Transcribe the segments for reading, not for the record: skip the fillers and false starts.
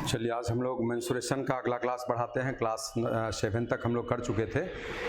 चलिए आज हम लोग मेंसुरेशन का अगला क्लास बढ़ाते हैं। क्लास 7 तक हम लोग कर चुके थे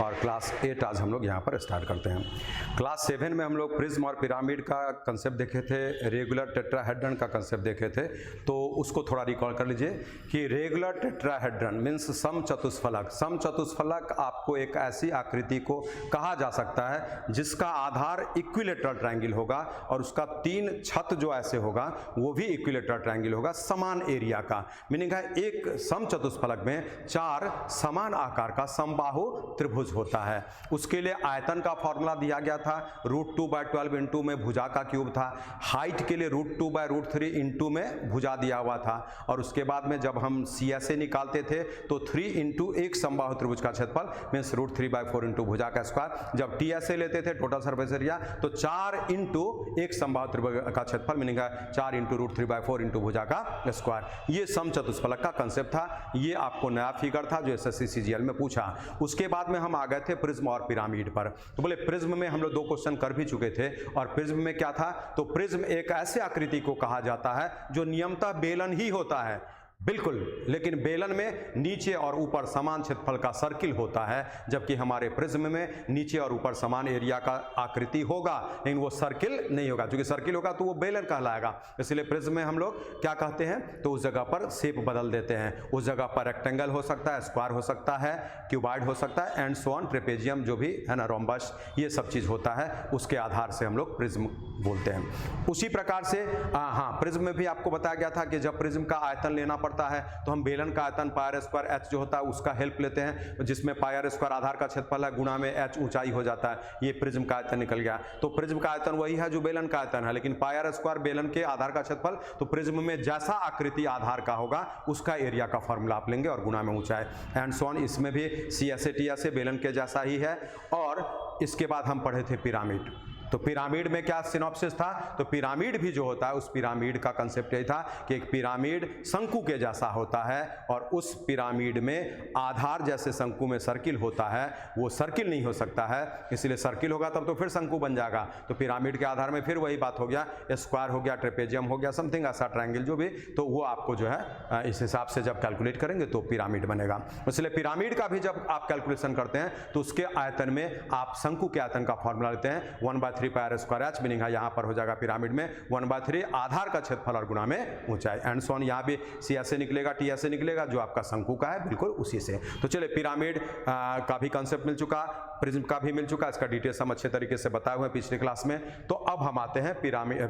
और क्लास 8 आज हम लोग यहाँ पर स्टार्ट करते हैं। क्लास 7 में हम लोग प्रिज्म और पिरामिड का कंसेप्ट देखे थे, रेगुलर टेट्राहेड्रन का कंसेप्ट देखे थे, तो उसको थोड़ा रिकॉल कर लीजिए कि रेगुलर टेट्राहेड्रन मीन्स समचतुष्फलक। समचतुष्फलक आपको एक ऐसी आकृति को कहा जा सकता है जिसका आधार इक्विलेटरल ट्रायंगल होगा और उसका 3 छत जो ऐसे होगा वो भी इक्विलेटरल ट्रायंगल होगा समान एरिया का। मीनिंग है एक समचतुष्फलक में 4 समान आकार का समबाहु त्रिभुज होता है। उसके लिए आयतन का फॉर्मूला दिया गया था √2/12 इंटू में भुजा का क्यूब था। हाइट के लिए √2/√3 इंटू में भुजा दिया हुआ था। और उसके बाद में जब हम CSA निकालते थे तो 3 इंटू एक समबाहु त्रिभुज का क्षेत्रफल मीन्स √3/4 इंटू भुजा का स्क्वायर। जब TSA लेते थे टोटल सरफेस एरिया तो 4 इंटू एक समबाहु त्रिभुज का क्षेत्रफल मीनिंग है 4 इंटू √3/4 इंटू भुजा का स्क्वायर। ये समचतुष्फलक का कंसेप्ट था। ये आपको नया फिगर था जो SSC CGL में पूछा। उसके बाद में हम आ गए थे प्रिज्म और पिरामिड पर। तो बोले प्रिज्म में हम लोग 2 क्वेश्चन कर भी चुके थे और प्रिज्म में क्या था, तो प्रिज्म एक ऐसे आकृति को कहा जाता है जो नियमतः बेलन ही होता है, बिल्कुल, लेकिन बेलन में नीचे और ऊपर समान क्षेत्रफल का सर्किल होता है, जबकि हमारे प्रिज्म में नीचे और ऊपर समान एरिया का आकृति होगा लेकिन वो सर्किल नहीं होगा। क्योंकि सर्किल होगा तो वो बेलन कहलाएगा। इसलिए प्रिज्म में हम लोग क्या कहते हैं, तो उस जगह पर शेप बदल देते हैं। उस जगह पर रेक्टेंगल हो सकता है, स्क्वायर हो सकता है, क्यूबॉइड हो सकता है एंड सो ऑन, ट्रेपेजियम जो भी है ना, रोम्बस, ये सब चीज होता है। उसके आधार से हम लोग प्रिज्म बोलते हैं। उसी प्रकार से हाँ, प्रिज्म में भी आपको बताया गया था कि जब प्रिज्म का आयतन लेना पड़ता है तो हम बेलन का आयतन πr² h जो होता है उसका हेल्प लेते हैं, जिसमें πr² आधार का क्षेत्रफल है गुणा में h ऊंचाई हो जाता है। ये प्रिज्म का आयतन निकल गया। तो प्रिज्म का आयतन वही है जो बेलन का आयतन है, लेकिन πr² बेलन के आधार का क्षेत्रफल। तो प्रिज्म में जैसा आकृति आधार का होगा उसका एरिया का फॉर्मूला आप लेंगे और गुणा में ऊंचाई एंड सो ऑन। इसमें भी CSA TSA बेलन के जैसा ही है। और इसके बाद हम पढ़े थे पिरामिड। तो पिरामिड में क्या सिनॉप्सिस था, तो पिरामिड भी जो होता है उस पिरामिड का कंसेप्ट यही था कि एक पिरामिड शंकु के जैसा होता है और उस पिरामिड में आधार जैसे शंकु में सर्किल होता है वो सर्किल नहीं हो सकता है, इसलिए सर्किल होगा तब तो फिर शंकु बन जाएगा। तो पिरामिड के आधार में फिर वही बात हो गया, स्क्वायर हो गया, ट्रेपेजियम हो गया, समथिंग ऐसा ट्रायंगल जो भी, तो वो आपको जो है इस हिसाब से जब कैलकुलेट करेंगे तो पिरामिड बनेगा। इसलिए पिरामिड का भी जब आप कैलकुलेशन करते हैं तो उसके आयतन में आप शंकु के आयतन का फॉर्मूला लेते हैं 1/3 πr² h, मीनिंग है यहाँ पर हो जाएगा पिरामिड में 1/3 आधार का क्षेत्रफल और गुणा में ऊंचाई एंड सो ऑन। यहाँ भी CSA निकलेगा, TSA निकलेगा जो आपका शंकु का है, बिल्कुल उसी से। तो चलिए पिरामिड का भी कंसेप्ट मिल चुका, प्रिज्म का भी मिल चुका, इसका डिटेल्स हम अच्छे तरीके से बताए हुए पिछले क्लास में। तो अब हम आते हैं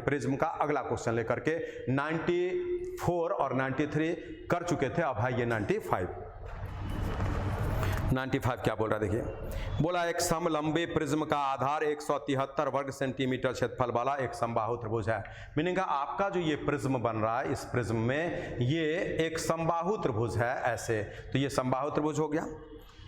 प्रिज्म का अगला क्वेश्चन लेकर के। 94 और 93 कर चुके थे, अब है ये 95 क्या बोल रहा है देखिए। बोला एक समलंबी प्रिज्म का आधार 173 वर्ग सेंटीमीटर क्षेत्रफल वाला एक समबाहु त्रिभुज है। मीनिंग आपका जो ये प्रिज्म बन रहा है, इस प्रिज्म में ये एक समबाहु त्रिभुज है ऐसे। तो ये समबाहु त्रिभुज हो गया,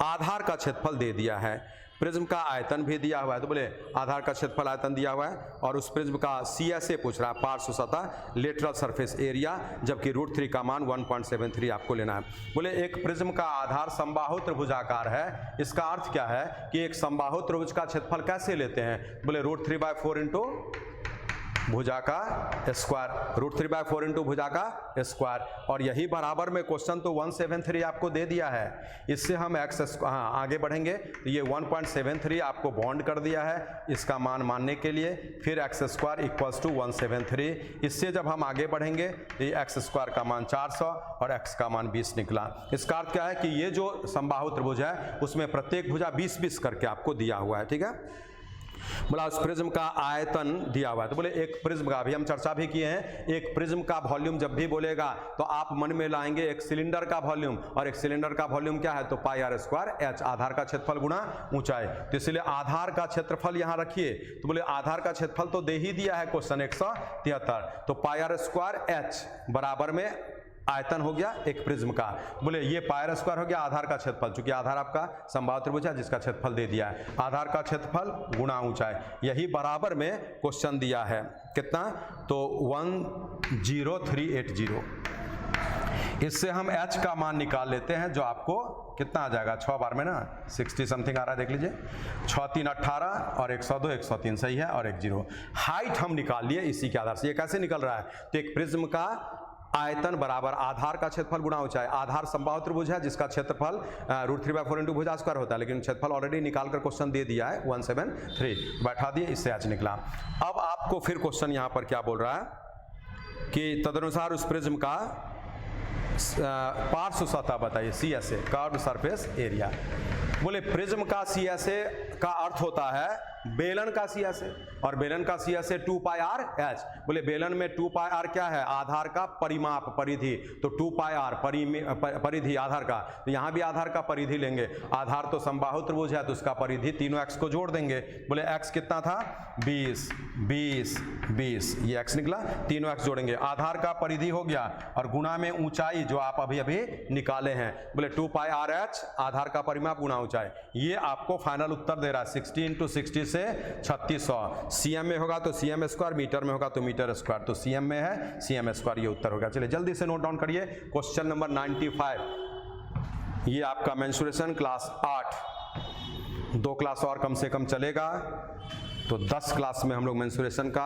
आधार का क्षेत्रफल दे दिया है, प्रिज्म का आयतन भी दिया हुआ है। तो बोले आधार का क्षेत्रफल आयतन दिया हुआ है और उस प्रिज्म का CSA पूछ रहा है, पार्श्व सतह लेटरल सरफेस एरिया, जबकि √3 का मान 1.73 आपको लेना है। बोले एक प्रिज्म का आधार समबाहु त्रिभुजाकार है, इसका अर्थ क्या है कि एक समबाहु त्रिभुज का क्षेत्रफल कैसे लेते हैं, बोले √3/4 इंटू भुजा का स्क्वायर, √3/4 इंटू भुजा का स्क्वायर। और यही बराबर में क्वेश्चन तो 173 आपको दे दिया है, इससे हम आगे बढ़ेंगे तो ये 1.73 आपको बॉन्ड कर दिया है इसका मान मानने के लिए, फिर x² = 173। इससे जब हम आगे बढ़ेंगे तो ये x² का मान 400 और x का मान 20 निकला। इसका अर्थ क्या है कि ये जो समबाहु त्रिभुज है उसमें प्रत्येक भुजा 20-20 करके आपको दिया हुआ है, ठीक है। बोला उस प्रिज्म का आयतन दिया हुआ है। तो बोले एक प्रिज्म का, अभी हम चर्चा भी किए हैं, एक प्रिज्म का वॉल्यूम जब भी बोलेगा तो आप मन में लाएंगे एक सिलेंडर का वॉल्यूम, और एक सिलेंडर का वॉल्यूम क्या है, तो πr² h, आधार का क्षेत्रफल गुणा ऊंचाई। तो इसलिए आधार का क्षेत्रफल यहां रखिए। तो बोले आधार का क्षेत्रफल तो दे ही दिया है क्वेश्चन 173, तो πr² h बराबर में आयतन हो गया एक प्रिज्म का। बोले ये πr² हो गया आधार का क्षेत्रफल, चूंकि आधार आपका समबाहु त्रिभुज है जिसका क्षेत्रफल दे दिया है, आधार का क्षेत्रफल गुणा ऊंचाई, यही बराबर में क्वेश्चन दिया है कितना, तो 10380। इससे हम h का मान निकाल लेते हैं जो आपको कितना आ जाएगा, 6 बार में ना 60 समथिंग आ रहा है, देख लीजिए 6 3 18 और 102 103 सही है और 1 0। हाइट हम निकाल लिए इसी के आधार से। ये कैसे निकल रहा है, तो एक प्रिज्म का आयतन बराबर आधार का क्षेत्रफल गुणा ऊंचाई। आधार समबाहु त्रिभुज है जिसका क्षेत्रफल √3/4 इंटू भुजा स्क्वायर होता है, लेकिन क्षेत्रफल ऑलरेडी निकाल कर क्वेश्चन दे दिया है 173, बैठा दिए, इससे आज निकला। अब आपको फिर क्वेश्चन यहाँ पर क्या बोल रहा है कि तदनुसार उस प्रिज्म का पार्श्व सतह बताइए, CSA कर्व्ड सरफेस एरिया। बोले प्रिज्म का CSA का अर्थ होता है बेलन का CSA, और बेलन का CSA 2πr/h। बोले बेलन में 2πr क्या है? आधार का परिमाप, परिधि, तो 2πr परिधि आधार का, तो यहाँ भी आधार का परिधि लेंगे। आधार तो समबाहु त्रिभुज है तो उसका परिधि तीनों x को जोड़ देंगे। बोले x कितना था? 20, 20, 20, ये x निकला, तीनों x जोड़ेंगे, आधार का परिधि हो गया, और गुणा में ऊंचाई जो आप अभी अभी निकाले हैं। बोले 2πr/h आधार का परिमाप गुणा ऊंचाई, ये आपको फाइनल उत्तर दे रहा है 60 × 60 से 3600। cm में होगा तो cm स्क्वायर, मीटर में होगा तो मीटर स्क्वायर, तो cm में है cm स्क्वायर, ये उत्तर होगा। चलिए जल्दी से नोट डाउन करिए। क्वेश्चन नंबर 95, ये आपका मेंसुरेशन क्लास 8, 2 क्लास और कम से कम चलेगा तो 10 क्लास में हम लोग मेंसुरेशन का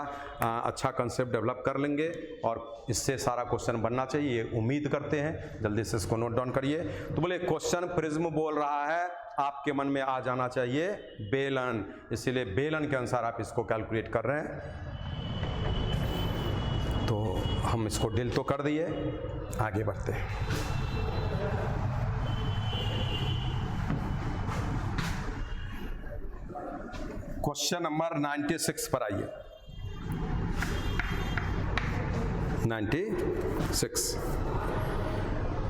अच्छा कंसेप्ट डेवलप कर लेंगे, और इससे सारा क्वेश्चन बनना चाहिए, ये उम्मीद करते हैं। जल्दी से इसको नोट डाउन करिए। तो बोले क्वेश्चन प्रिज्म बोल रहा है, आपके मन में आ जाना चाहिए बेलन, इसीलिए बेलन के अनुसार आप इसको कैलकुलेट कर रहे हैं। तो हम इसको डिल तो कर दिए, आगे बढ़ते हैं। क्वेश्चन नंबर 96 पर आइए। 96,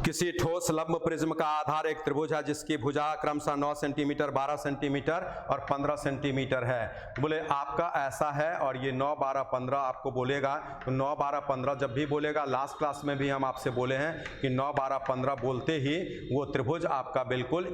किसी ठोस लंब प्रिज्म का आधार एक त्रिभुज है जिसकी भुजा क्रमशः 9 सेंटीमीटर, 12 सेंटीमीटर और 15 सेंटीमीटर है। बोले आपका ऐसा है, और ये 9, 12, 15 आपको बोलेगा, तो 9, 12, 15 जब भी बोलेगा, लास्ट क्लास में भी हम आपसे बोले हैं कि 9, 12, 15 बोलते ही वो त्रिभुज आपका बिल्कुल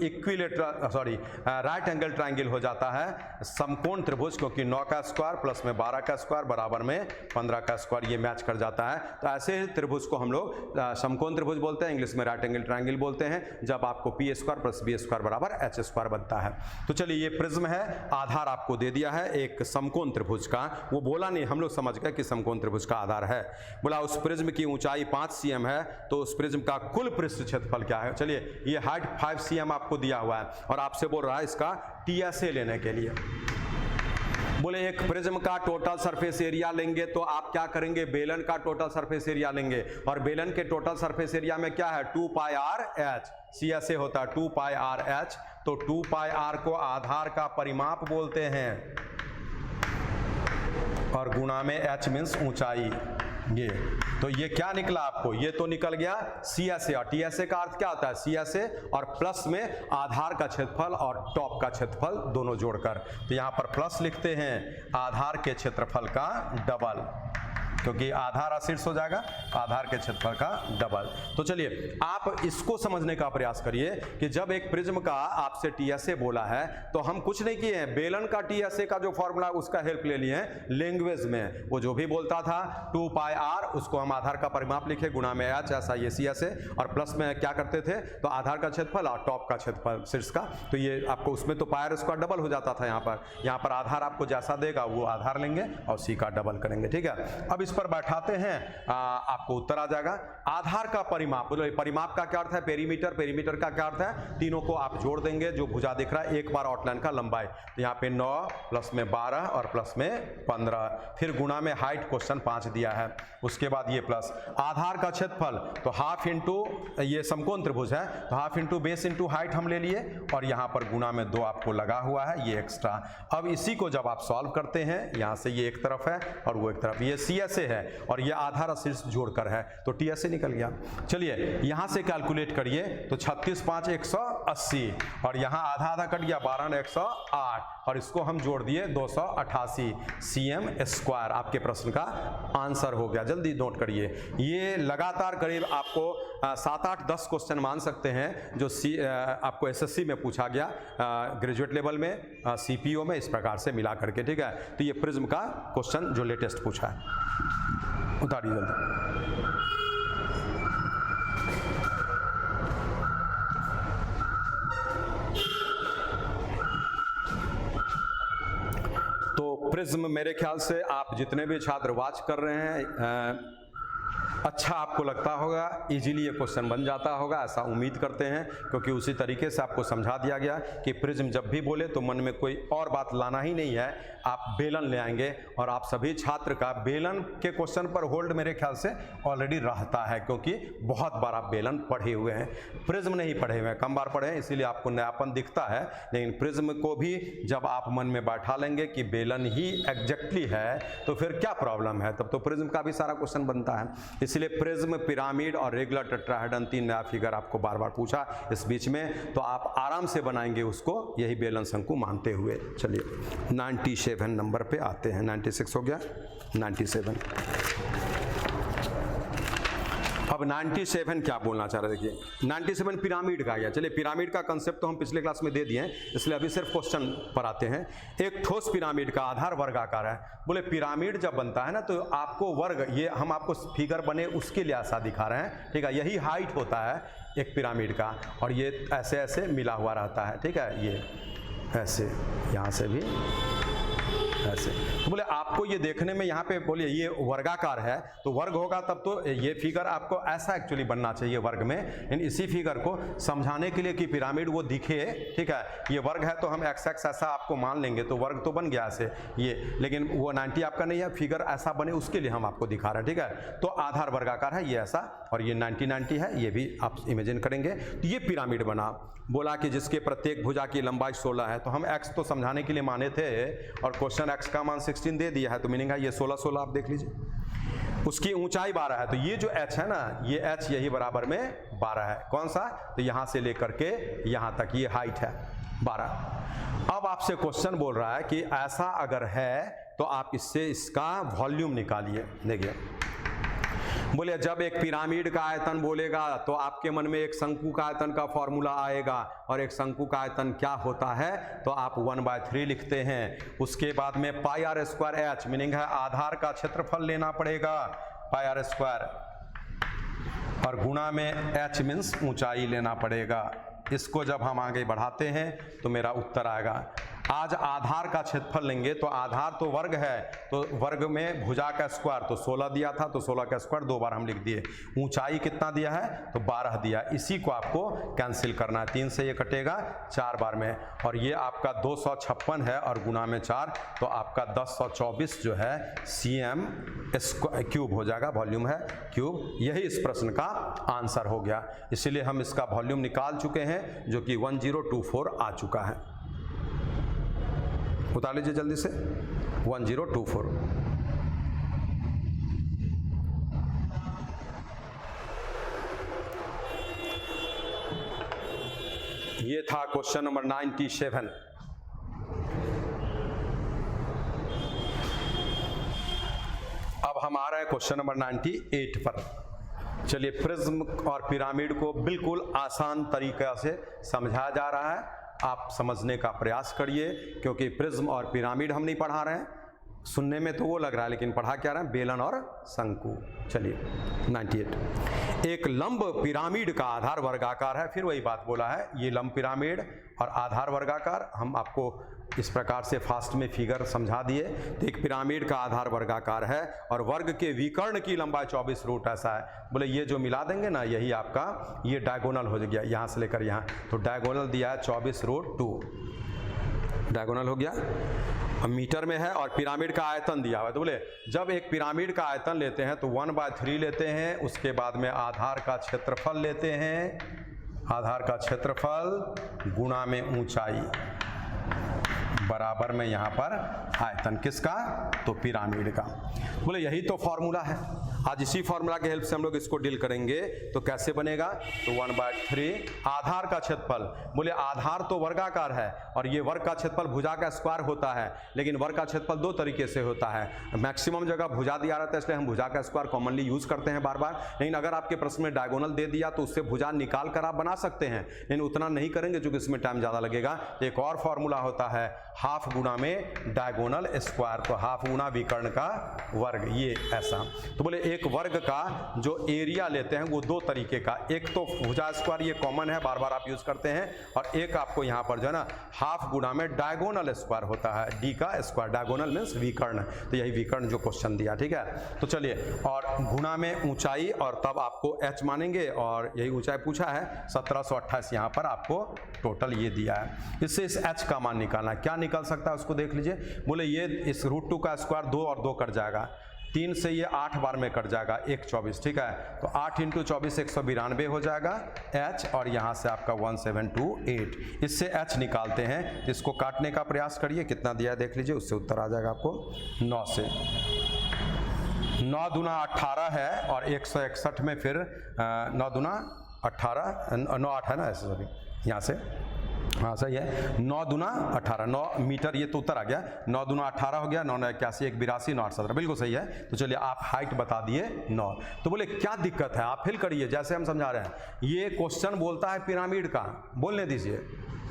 राइट एंगल ट्राइंगल हो जाता है, समकोण त्रिभुज, क्योंकि 9 का स्क्वायर प्लस में 12 का स्क्वायर बराबर में 15 का स्क्वायर, ये मैच कर जाता है। तो ऐसे ही त्रिभुज को हम लोग समकोण त्रिभुज बोलते हैं, इंग्लिश में राइट एंगल ट्रायंगल बोलते हैं, जब आपको p² + b² बराबर h² बनता है। तो चलिए ये प्रिज्म है, आधार आपको दे दिया है एक समकोण त्रिभुज का, वो बोला नहीं, हम लोग समझ गए कि समकोण त्रिभुज का आधार है। बोला उस प्रिज्म की ऊंचाई 5 cm है, तो उस प्रिज्म का कुल पृष्ठ क्षेत्रफल क्या है? चलिए ये हाइट 5 cm आपको दिया हुआ है, और आपसे बोल रहा है इसका TSA लेने के लिए। बोले एक प्रिज्म का टोटल सरफेस एरिया लेंगे तो आप क्या करेंगे? बेलन का टोटल सरफेस एरिया लेंगे, और बेलन के टोटल सरफेस एरिया में क्या है? 2πr/h, CSA होता है 2πr/h, तो 2πr को आधार का परिमाप बोलते हैं, और गुणा में h मीन्स ऊंचाई। ये तो ये क्या निकला आपको? ये तो निकल गया CSA, और TSA का अर्थ क्या होता है? CSA और प्लस में आधार का क्षेत्रफल और टॉप का क्षेत्रफल दोनों जोड़कर, तो यहाँ पर प्लस लिखते हैं आधार के क्षेत्रफल का डबल, क्योंकि आधार शीर्ष हो जाएगा, आधार के क्षेत्रफल का डबल। तो चलिए आप इसको समझने का प्रयास करिए कि जब एक प्रिज्म का आपसे TSA बोला है तो हम कुछ नहीं किए हैं, बेलन का TSA का जो फॉर्मूला उसका हेल्प ले लिए हैं लैंग्वेज में। वो जो भी बोलता था 2πr, उसको हम आधार का परिमाप लिखे, गुणा में h, ऐसा ये CSA, और प्लस में क्या करते थे? तो आधार का क्षेत्रफल और टॉप का क्षेत्रफल शीर्ष का, तो ये आपको उसमें तो πr² डबल हो जाता था। यहाँ पर आधार आपको जैसा देगा वो आधार लेंगे और C का डबल करेंगे, ठीक है। अब इस पर बैठाते हैं, आपको उत्तर आ जाएगा। आधार का परिमाप, परिमाप का क्या अर्थ है? पेरीमीटर, पेरीमीटर का क्या अर्थ है? तीनों को आप जोड़ देंगे, जो भुजा दिख रहा है एक बार आउटलाइन का लंबाई, तो यहाँ पे 9 प्लस में 12 और प्लस में 15, फिर गुणा में हाइट क्वेश्चन 5 दिया है, उसके बाद ये प्लस आधार का क्षेत्रफल, तो हाफ इंटू, ये समकोण त्रिभुज है तो half into base into height हम ले लिए, और यहाँ पर गुणा में 2 आपको लगा हुआ है, ये एक्स्ट्रा। अब इसी को जब आप सॉल्व करते हैं, यहाँ से ये एक तरफ है और वो एक तरफ, ये CSA है और ये आधार शीर्ष जोड़कर है, तो TSA निकल गया। चलिए यहां से कैलकुलेट करिए, तो 36, 5, 180, और यहां आधा आधा कट गया, 12 ने 108, और इसको हम जोड़ दिए 288 cm²। आपके प्रश्न का आंसर हो गया, जल्दी नोट करिए। ये लगातार करीब आपको 7, 8, 10 क्वेश्चन मान सकते हैं जो आपको SSC में पूछा गया, ग्रेजुएट लेवल में, CPO में, इस प्रकार से मिला करके, ठीक है। तो ये प्रिज्म का क्वेश्चन जो लेटेस्ट पूछा है, उतारिए जल्दी। तो प्रिज्म मेरे ख्याल से आप जितने भी छात्र वाच कर रहे हैं, अच्छा आपको लगता होगा, इजीली ये क्वेश्चन बन जाता होगा, ऐसा उम्मीद करते हैं, क्योंकि उसी तरीके से आपको समझा दिया गया कि प्रिज्म जब भी बोले तो मन में कोई और बात लाना ही नहीं है, आप बेलन ले आएंगे। और आप सभी छात्र का बेलन के क्वेश्चन पर होल्ड मेरे ख्याल से ऑलरेडी रहता है, क्योंकि बहुत बार आप बेलन पढ़े हुए हैं, प्रिज्म नहीं पढ़े हुए हैं, कम बार पढ़े हैं, इसीलिए आपको नयापन दिखता है। लेकिन प्रिज्म को भी जब आप मन में बैठा लेंगे कि बेलन ही एग्जैक्टली है, तो फिर क्या प्रॉब्लम है, तब तो प्रिज्म का भी सारा क्वेश्चन बनता है। इसलिए प्रिज्म, पिरामिड और रेगुलर टेट्राहेड्रन 3 नया फिगर आपको बार बार पूछा इस बीच में, तो आप आराम से बनाएंगे उसको, यही बेलन शंकु मानते हुए। चलिए 97 नंबर पे आते हैं, 96 हो गया, 97। अब 97 क्या बोलना चाह रहे, देखिए 97 पिरामिड का गया। चलिए पिरामिड का कंसेप्ट तो हम पिछले क्लास में दे दिए हैं, इसलिए अभी सिर्फ क्वेश्चन पर आते हैं। एक ठोस पिरामिड का आधार वर्गाकार है। बोले पिरामिड जब बनता है ना, तो आपको वर्ग, ये हम आपको फिगर बने उसके लिए ऐसा दिखा रहे हैं, ठीक है, यही हाइट होता है एक पिरामिड का, और ये ऐसे ऐसे मिला हुआ रहता है, ठीक है, ये ऐसे, यहाँ से भी ऐसे। तो बोले आपको ये देखने में यहाँ पे बोलिए ये वर्गाकार है, तो वर्ग होगा तब तो ये फिगर आपको ऐसा एक्चुअली बनना चाहिए वर्ग में। लेकिन इसी फिगर को समझाने के लिए कि पिरामिड वो दिखे, ठीक है, ये वर्ग है तो हम एक्स एक्स ऐसा आपको मान लेंगे, तो वर्ग तो बन गया ऐसे ये, लेकिन वो 90 आपका नहीं है, फिगर ऐसा बने उसके लिए हम आपको दिखा रहे हैं, ठीक है। तो आधार वर्गाकार है ये ऐसा, और ये 90 है, ये भी आप इमेजिन करेंगे। तो ये पिरामिड बना। बोला कि जिसके प्रत्येक भुजा की लंबाई 16 है, तो हम एक्स तो समझाने के लिए माने थे, और क्वेश्चन एक्स का मान 16 दे दिया है, तो मीनिंग है ये 16 आप देख लीजिए। उसकी ऊंचाई 12 है, तो ये जो h है ना, ये h यही बराबर में 12 है। कौन सा, तो यहां से लेकर के यहां तक ये हाइट है 12। अब आपसे क्वेश्चन बोल रहा है कि ऐसा अगर है तो आप इससे इसका वॉल्यूम निकालिए। देखिए बोले जब एक पिरामिड का आयतन बोलेगा तो आपके मन में एक शंकु का आयतन का फॉर्मूला आएगा, और एक शंकु का आयतन क्या होता है, तो आप 1/3 लिखते हैं। उसके बाद में पाई आर स्क्वायर एच, मीनिंग है आधार का क्षेत्रफल लेना पड़ेगा, पाई आर स्क्वायर, और गुणा में एच मीन्स ऊंचाई लेना पड़ेगा। इसको जब हम आगे बढ़ाते हैं तो मेरा उत्तर आएगा। आज आधार का क्षेत्रफल लेंगे, तो आधार तो वर्ग है, तो वर्ग में भुजा का स्क्वायर, तो 16 दिया था, तो 16 का स्क्वायर 2 बार हम लिख दिए। ऊंचाई कितना दिया है, तो 12 दिया। इसी को आपको कैंसिल करना है, 3 से ये कटेगा 4 बार में, और ये आपका 256 है, और गुना में 4, तो आपका 1024 जो है cm क्यूब हो जाएगा, वॉल्यूम है क्यूब। यही इस प्रश्न का आंसर हो गया। इसीलिए हम इसका वॉल्यूम निकाल चुके हैं, जो कि 1024 आ चुका है। उतार लीजिए जल्दी से, 1024। ये था क्वेश्चन नंबर 97। अब हम आ रहे हैं क्वेश्चन नंबर 98 पर। चलिए प्रिज्म और पिरामिड को बिल्कुल आसान तरीके से समझाया जा रहा है, आप समझने का प्रयास करिए, क्योंकि प्रिज्म और पिरामिड हम नहीं पढ़ा रहे हैं, सुनने में तो वो लग रहा है, लेकिन पढ़ा क्या रहे हैं, बेलन और शंकु। चलिए 98। एक लंब पिरामिड का आधार वर्गाकार है, फिर वही बात बोला है, ये लंब पिरामिड और आधार वर्गाकार। हम आपको इस प्रकार से फास्ट में फिगर समझा दिए। तो एक पिरामिड का आधार वर्गाकार है, और वर्ग के विकर्ण की लंबाई 24 रूट ऐसा है। बोले ये जो मिला देंगे ना, यही आपका ये डायगोनल हो गया, यहाँ से लेकर यहाँ, तो डायगोनल दिया है 24√2, डायगोनल हो गया। मीटर में है, और पिरामिड का आयतन दिया हुआ है। तो बोले जब एक पिरामिड का आयतन लेते हैं तो 1/3 लेते हैं, उसके बाद में आधार का क्षेत्रफल लेते हैं, आधार का क्षेत्रफल गुणा में ऊंचाई बराबर में यहाँ पर आयतन किसका, तो पिरामिड का। बोले यही तो फॉर्मूला है। आज इसी फॉर्मूला के हेल्प से हम लोग इसको डील करेंगे। तो कैसे बनेगा, तो 1/3 आधार का क्षेत्रफल। बोले आधार तो वर्गाकार है, और ये वर्ग का क्षेत्रफल भुजा का स्क्वायर होता है, लेकिन वर्ग का क्षेत्रफल 2 तरीके से होता है। मैक्सिमम जगह भुजा दिया रहता है, इसलिए हम भुजा का स्क्वायर कॉमनली यूज करते हैं बार बार। लेकिन अगर आपके प्रश्न में डायगोनल दे दिया तो उससे भुजा निकाल कर आप बना सकते हैं, लेकिन उतना नहीं करेंगे क्योंकि इसमें टाइम ज़्यादा लगेगा। एक और फॉर्मूला होता है हाफ गुणा में डायगोनल स्क्वायर, तो हाफ गुणा विकर्ण का वर्ग, ये ऐसा। तो बोले एक वर्ग का जो एरिया लेते हैं वो दो तरीके का, एक तो भुजा स्क्वायर, ये कॉमन है, बार बार आप यूज करते हैं, और एक आपको यहाँ पर जो है ना हाफ गुणा में डायगोनल स्क्वायर होता है, डी का स्क्वायर, डायगोनल मीन्स विकर्ण, तो यही विकर्ण जो क्वेश्चन दिया, ठीक है। तो चलिए, और गुणा में ऊंचाई, और तब आपको h मानेंगे, और यही ऊंचाई पूछा है 1728 यहाँ पर आपको टोटल ये दिया है। इससे इस h का मान निकालना, क्या निकल सकता है उसको देख लीजिए। बोले ये इस √2 का स्क्वायर 2 और 2 कट जाएगा, 3 से ये 8 बार में कट जाएगा, 1 24, ठीक है। तो 8 × 24 192 हो जाएगा h, और यहाँ से आपका 1728। इससे h निकालते हैं, इसको काटने का प्रयास करिए, कितना दिया है देख लीजिए, उससे उत्तर आ जाएगा आपको 9 से। 9 दूना 18 है, और 161 में फिर 9 दूना 18, 9 8 है ना ऐसे, सॉरी यहाँ से, हाँ सही है, 9 दूना 18, 9 मीटर, ये तो उत्तर आ गया। 9 दूना 18 हो गया, 9 9 81, 1 82, 9 8 17, बिल्कुल सही है। तो चलिए आप हाइट बता दिए 9। तो बोले क्या दिक्कत है, आप फिल करिए जैसे हम समझा रहे हैं। ये क्वेश्चन बोलता है पिरामिड का, बोलने दीजिए,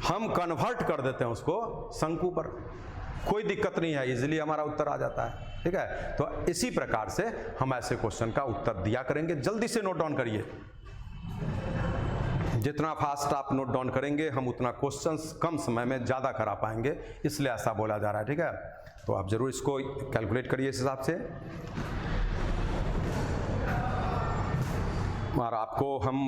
हम कन्वर्ट कर देते हैं उसको शंकु पर, कोई दिक्कत नहीं है, इजीली हमारा उत्तर आ जाता है, ठीक है। तो इसी प्रकार से हम ऐसे क्वेश्चन का उत्तर दिया करेंगे। जल्दी से नोट डाउन करिए, जितना फास्ट आप नोट डाउन करेंगे हम उतना क्वेश्चंस कम समय में ज़्यादा करा पाएंगे, इसलिए ऐसा बोला जा रहा है, ठीक है। तो आप जरूर इसको कैलकुलेट करिए इस हिसाब से। और आपको हम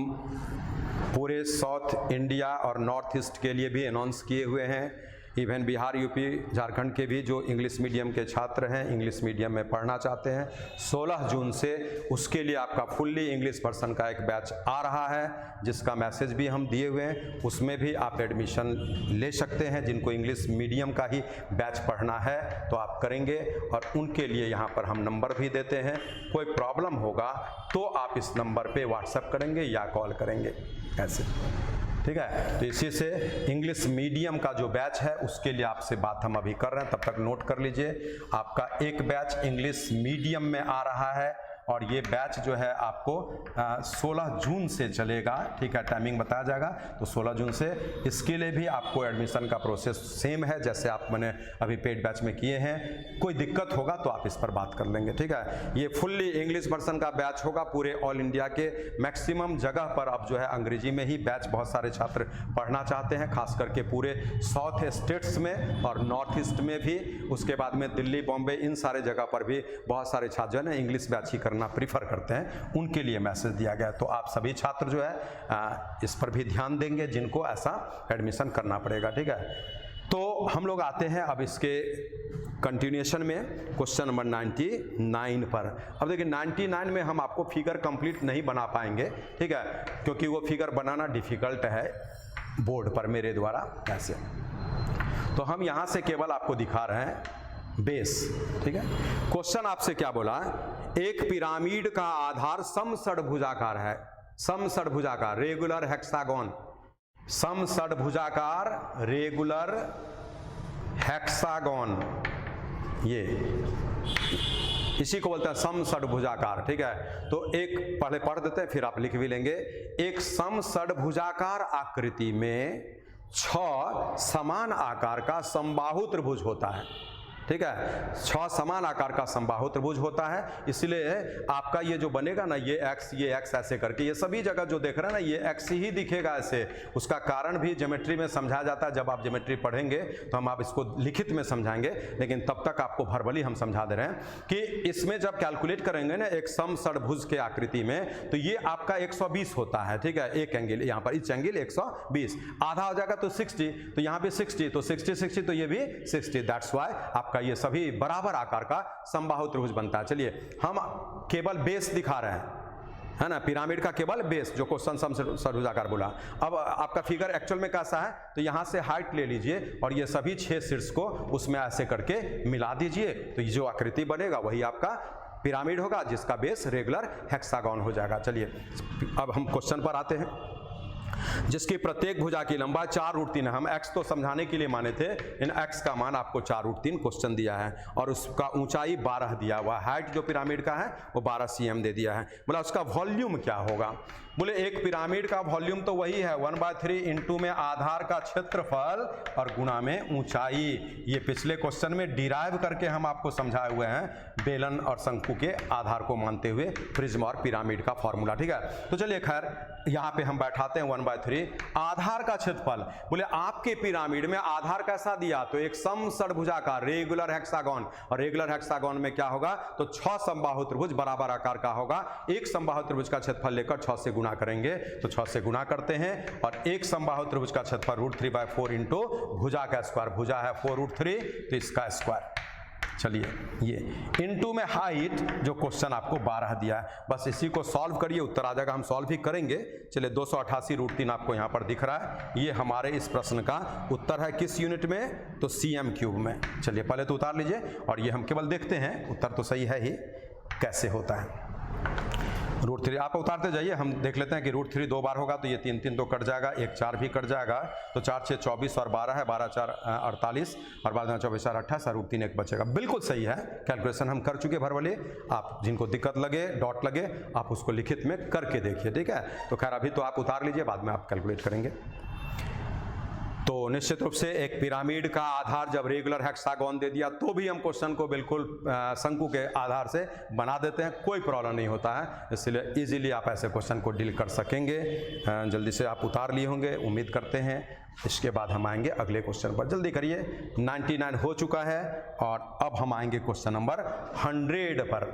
पूरे साउथ इंडिया और नॉर्थ ईस्ट के लिए भी अनाउंस किए हुए हैं, इवन बिहार, यूपी, झारखंड के भी जो इंग्लिश मीडियम के छात्र हैं, इंग्लिश मीडियम में पढ़ना चाहते हैं, 16 जून से उसके लिए आपका फुल्ली इंग्लिश वर्सन का एक बैच आ रहा है, जिसका मैसेज भी हम दिए हुए हैं। उसमें भी आप एडमिशन ले सकते हैं, जिनको इंग्लिश मीडियम का ही बैच पढ़ना है तो आप करेंगे, और उनके लिए यहाँ पर हम नंबर भी देते हैं। कोई प्रॉब्लम होगा तो आप इस नंबर पे व्हाट्सएप करेंगे या कॉल करेंगे, ऐसे, ठीक है। तो इसी से इंग्लिश मीडियम का जो बैच है उसके लिए आपसे बात हम अभी कर रहे हैं, तब तक नोट कर लीजिए। आपका एक बैच इंग्लिश मीडियम में आ रहा है, और ये बैच जो है आपको 16 जून से चलेगा, ठीक है, टाइमिंग बताया जाएगा। तो 16 जून से इसके लिए भी आपको एडमिशन का प्रोसेस सेम है जैसे आप मैंने अभी पेड बैच में किए हैं। कोई दिक्कत होगा तो आप इस पर बात कर लेंगे, ठीक है। ये फुल्ली इंग्लिश वर्सन का बैच होगा, पूरे ऑल इंडिया के मैक्सिमम जगह पर अब जो है अंग्रेजी में ही बैच बहुत सारे छात्र पढ़ना चाहते हैं, खास करके पूरे साउथ स्टेट्स में और नॉर्थ ईस्ट में भी, उसके बाद में दिल्ली, बॉम्बे, इन सारे जगह पर भी बहुत सारे छात्र जो है ना इंग्लिश बैच ही करना प्रीफर करते हैं, उनके लिए मैसेज दिया गया। तो आप सभी छात्र जो है इस पर भी ध्यान देंगे जिनको ऐसा एडमिशन करना पड़ेगा, ठीक है। तो हम लोग आते हैं अब इसके कंटिन्यूएशन में क्वेश्चन नंबर 99 पर। अब देखिए 99 में हम आपको फिगर कंप्लीट नहीं बना पाएंगे, ठीक है, क्योंकि वो फिगर बनाना डिफिकल्ट है बोर्ड पर मेरे द्वारा ऐसे। तो हम यहाँ से केवल आपको दिखा रहे हैं बेस, ठीक है। क्वेश्चन आपसे क्या बोला, एक पिरामिड का आधार समषड्भुजाकार है, समषड्भुजाकार रेगुलर हेक्सागोन, समषड्भुजाकार रेगुलर हेक्सागोन, ये इसी को बोलते हैं समषड्भुजाकार, ठीक है। तो एक पहले पढ़ देते हैं फिर आप लिख भी लेंगे। एक समषड्भुजाकार आकृति में 6 समान आकार का समबाहु त्रिभुज होता है, ठीक है। 6 समान आकार का समबाहु त्रिभुज होता है, इसलिए आपका ये जो बनेगा ना, ये x ऐसे करके, ये सभी जगह जो देख रहे हैं ना ये x ही दिखेगा ऐसे। उसका कारण भी ज्योमेट्री में समझाया जाता है, जब आप ज्योमेट्री पढ़ेंगे तो हम आप इसको लिखित में समझाएंगे, लेकिन तब तक आपको वर्बली हम समझा दे रहे हैं कि इसमें जब कैलकुलेट करेंगे ना एक समषड्भुज के आकृति में, तो ये आपका 120 होता है, ठीक है। एक एंगल यहाँ पर, इस एंगल 120, आधा हो जाएगा तो 60, तो यहाँ पे 60, तो 60 60, तो ये भी 60, दैट्स वाई आपका ये सभी बराबर आकार का समबाहु त्रिभुज बनता है। चलिए हम केवल बेस दिखा रहे हैं, है ना, पिरामिड का केवल बेस, जो क्वेश्चन समषड्भुजाकार बोला। अब आपका फिगर एक्चुअल में कैसा है, तो यहां से हाइट ले लीजिए और ये सभी 6 शीर्ष को उसमें ऐसे करके मिला दीजिए, तो ये जो आकृति बनेगा वही आपका पिरामिड होगा, जिसका बेस रेगुलर हेक्सागोन हो जाएगा। चलिए अब हम क्वेश्चन पर आते हैं, जिसकी प्रत्येक भुजा की लंबाई 4√3 है। हम x तो समझाने के लिए माने थे, इन x का मान आपको 4√3 क्वेश्चन दिया है, और उसका ऊंचाई 12 दिया हुआ, हाइट जो पिरामिड का है वो 12 cm दे दिया है। मतलब उसका वॉल्यूम क्या होगा, बोले एक पिरामिड का वॉल्यूम तो वही है 1/3 इंटू में आधार का क्षेत्रफल और गुणा में ऊंचाई। ये पिछले क्वेश्चन में डिराइव करके हम आपको समझाए हुए हैं बेलन और शंकु के आधार को मानते हुए प्रिज्म और पिरामिड का फॉर्मूला, ठीक है। तो चलिए खैर यहाँ पे हम बैठाते हैं 1/3 आधार का क्षेत्रफल। बोले आपके पिरामिड में आधार कैसा दिया, तो एक समषड्भुजाकार रेगुलर हेक्सागोन, और रेगुलर हेक्सागोन में क्या होगा, तो 6 समबाहु त्रिभुज बराबर आकार का होगा। एक समबाहु त्रिभुज का क्षेत्रफल लेकर 6 से गुणा करेंगे, तो 6 से गुणा करते हैं और एक समबाहु त्रिभुज का क्षेत्रफल √3/4 इंटू भुजा का स्क्वायर, भुजा है 4√3 तो इसका स्क्वायर। चलिए ये इनटू में हाइट जो क्वेश्चन आपको 12 दिया है, बस इसी को सॉल्व करिए, उत्तर आ जाएगा। हम सॉल्व ही करेंगे। चलिए 288√3 आपको यहाँ पर दिख रहा है। ये हमारे इस प्रश्न का उत्तर है किस यूनिट में, तो cm³ में। चलिए पहले तो उतार लीजिए और ये हम केवल देखते हैं उत्तर तो सही है ही कैसे होता है। √3 आप उतारते जाइए, हम देख लेते हैं कि √3 2 बार होगा तो ये 3 3 तो कट जाएगा, 1 4 भी कट जाएगा, तो 4 6 24 और 12 है, 12 4 48 और 12 24 4 28 और √3 1 बचेगा। बिल्कुल सही है, कैलकुलेशन हम कर चुके भर वाले। आप जिनको दिक्कत लगे, डॉट लगे, आप उसको लिखित में करके देखिए, ठीक है। तो खैर अभी तो आप उतार लीजिए, बाद में आप कैलकुलेट करेंगे। तो निश्चित रूप से एक पिरामिड का आधार जब रेगुलर हेक्सागोन दे दिया तो भी हम क्वेश्चन को बिल्कुल शंकु के आधार से बना देते हैं, कोई प्रॉब्लम नहीं होता है। इसलिए इजीली आप ऐसे क्वेश्चन को डील कर सकेंगे। जल्दी से आप उतार लिए होंगे, उम्मीद करते हैं। इसके बाद हम आएंगे अगले क्वेश्चन पर, जल्दी करिए। 99 हो चुका है और अब हम आएंगे क्वेश्चन नंबर 100 पर।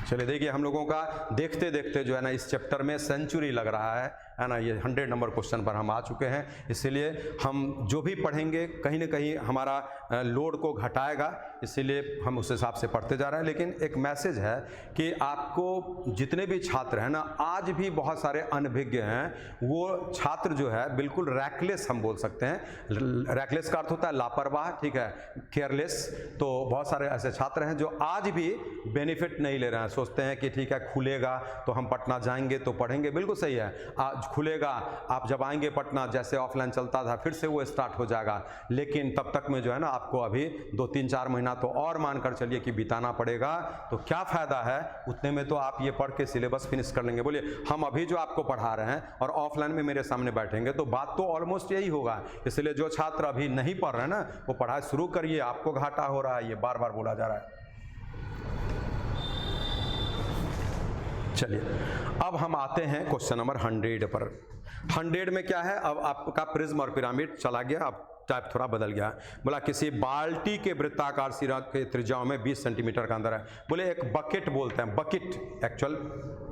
चलिए देखिए, हम लोगों का देखते देखते जो है ना इस चैप्टर में सेंचुरी लग रहा है ना। ये 100 नंबर क्वेश्चन पर हम आ चुके हैं, इसीलिए हम जो भी पढ़ेंगे कहीं ना कहीं हमारा लोड को घटाएगा, इसीलिए हम उस हिसाब से पढ़ते जा रहे हैं। लेकिन एक मैसेज है कि आपको जितने भी छात्र हैं ना, आज भी बहुत सारे अनभिज्ञ हैं, वो छात्र जो है बिल्कुल रैकलेस हम बोल सकते हैं। रैकलेस का अर्थ होता है लापरवाह, ठीक है, केयरलेस। तो बहुत सारे ऐसे छात्र हैं जो आज भी बेनिफिट नहीं ले रहे हैं, सोचते हैं कि ठीक है खुलेगा तो हम पटना जाएंगे तो पढ़ेंगे। बिल्कुल सही है, आज खुलेगा, आप जब आएंगे पटना, जैसे ऑफलाइन चलता था फिर से वो स्टार्ट हो जाएगा, लेकिन तब तक में जो है ना आपको अभी 2-3-4 महीना तो और मानकर चलिए कि बिताना पड़ेगा। तो क्या फायदा है, उतने में तो आप ये पढ़ के सिलेबस फिनिश कर लेंगे। बोलिए हम अभी जो आपको पढ़ा रहे हैं और ऑफलाइन में मेरे सामने बैठेंगे तो बात तो ऑलमोस्ट यही होगा। इसलिए जो छात्र अभी नहीं पढ़ रहे हैं ना, वो पढ़ाई शुरू करिए, आपको घाटा हो रहा है, ये बार बार बोला जा रहा है। चलिए अब हम आते हैं क्वेश्चन नंबर 100 पर। 100 में क्या है, अब आपका प्रिज्म और पिरामिड चला गया, अब टाइप थोड़ा बदल गया। बोला किसी बाल्टी के वृत्ताकार सिरा के त्रिज्याओं में 20 सेंटीमीटर का अंदर है। बोले एक बकेट बोलते हैं, बकेट एक्चुअल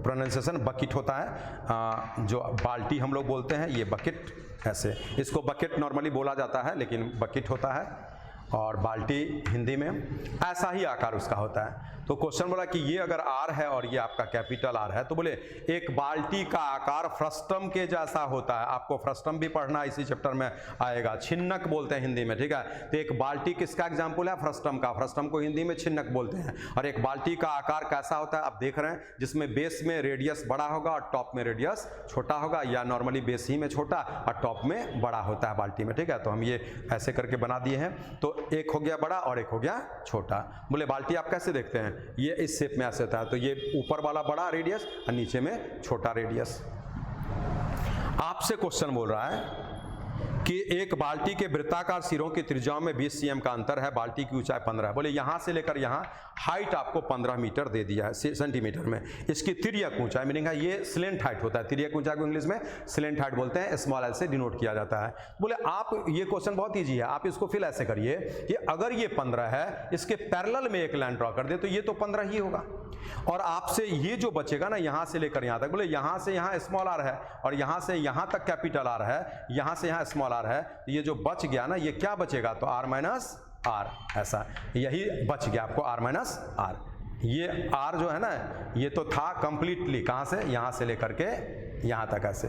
प्रोनाउंसिएशन बकेट होता है, जो बाल्टी हम लोग बोलते हैं ये बकेट, ऐसे इसको बकेट नॉर्मली बोला जाता है लेकिन बकेट होता है, और बाल्टी हिंदी में ऐसा ही आकार उसका होता है। तो क्वेश्चन बोला कि ये अगर आर है और ये आपका कैपिटल आर है, तो बोले एक बाल्टी का आकार फ्रस्टम के जैसा होता है। आपको फ्रस्टम भी पढ़ना इसी चैप्टर में आएगा, छिन्नक बोलते हैं हिंदी में, ठीक है। तो एक बाल्टी किसका एग्जाम्पल है, फ्रस्टम का। फ्रस्टम को हिंदी में छिन्नक बोलते हैं। और एक बाल्टी का आकार कैसा होता है आप देख रहे हैं, जिसमें बेस में रेडियस बड़ा होगा और टॉप में रेडियस छोटा होगा, या नॉर्मली बेस ही में छोटा और टॉप में बड़ा होता है बाल्टी में, ठीक है। तो हम ये ऐसे करके बना दिए हैं, तो एक हो गया बड़ा और एक हो गया छोटा। बोले बाल्टी आप कैसे देखते हैं, ये इस शेप में ऐसे होता है, तो ये ऊपर वाला बड़ा रेडियस और नीचे में छोटा रेडियस। आपसे क्वेश्चन बोल रहा है कि एक बाल्टी के वृत्ताकार सिरों की त्रिज्याओं में 20 cm का अंतर है, बाल्टी की ऊंचाई 15 है। बोले यहां से लेकर यहां हाइट आपको 15 मीटर दे दिया है सेंटीमीटर में। इसकी तिर्यक ऊंचाई मीनिंग है, ये स्लेंट हाइट होता है, तिर्यक ऊंचाई को इंग्लिश में स्लेंट हाइट बोलते हैं, स्मॉल एल से डिनोट किया जाता है। बोले आप ये क्वेश्चन बहुत ईजी है, आप इसको फिर ऐसे करिए कि अगर ये 15 है, इसके पैरेलल में एक लाइन ड्रॉ कर दे तो ये तो 15 ही होगा, और आपसे ये जो बचेगा ना यहां से लेकर यहां तक, बोले यहां से यहां स्मॉल आर है और यहां से यहां तक कैपिटल आर है, यहां से यहां स्मॉल आर है, ये जो बच गया ना ये क्या बचेगा, तो आर माइनस आर, ऐसा यही बच गया आपको, आर माइनस आर। ये आर जो है ना ये तो था कंप्लीटली कहां से, यहां से लेकर के यहां तक, ऐसे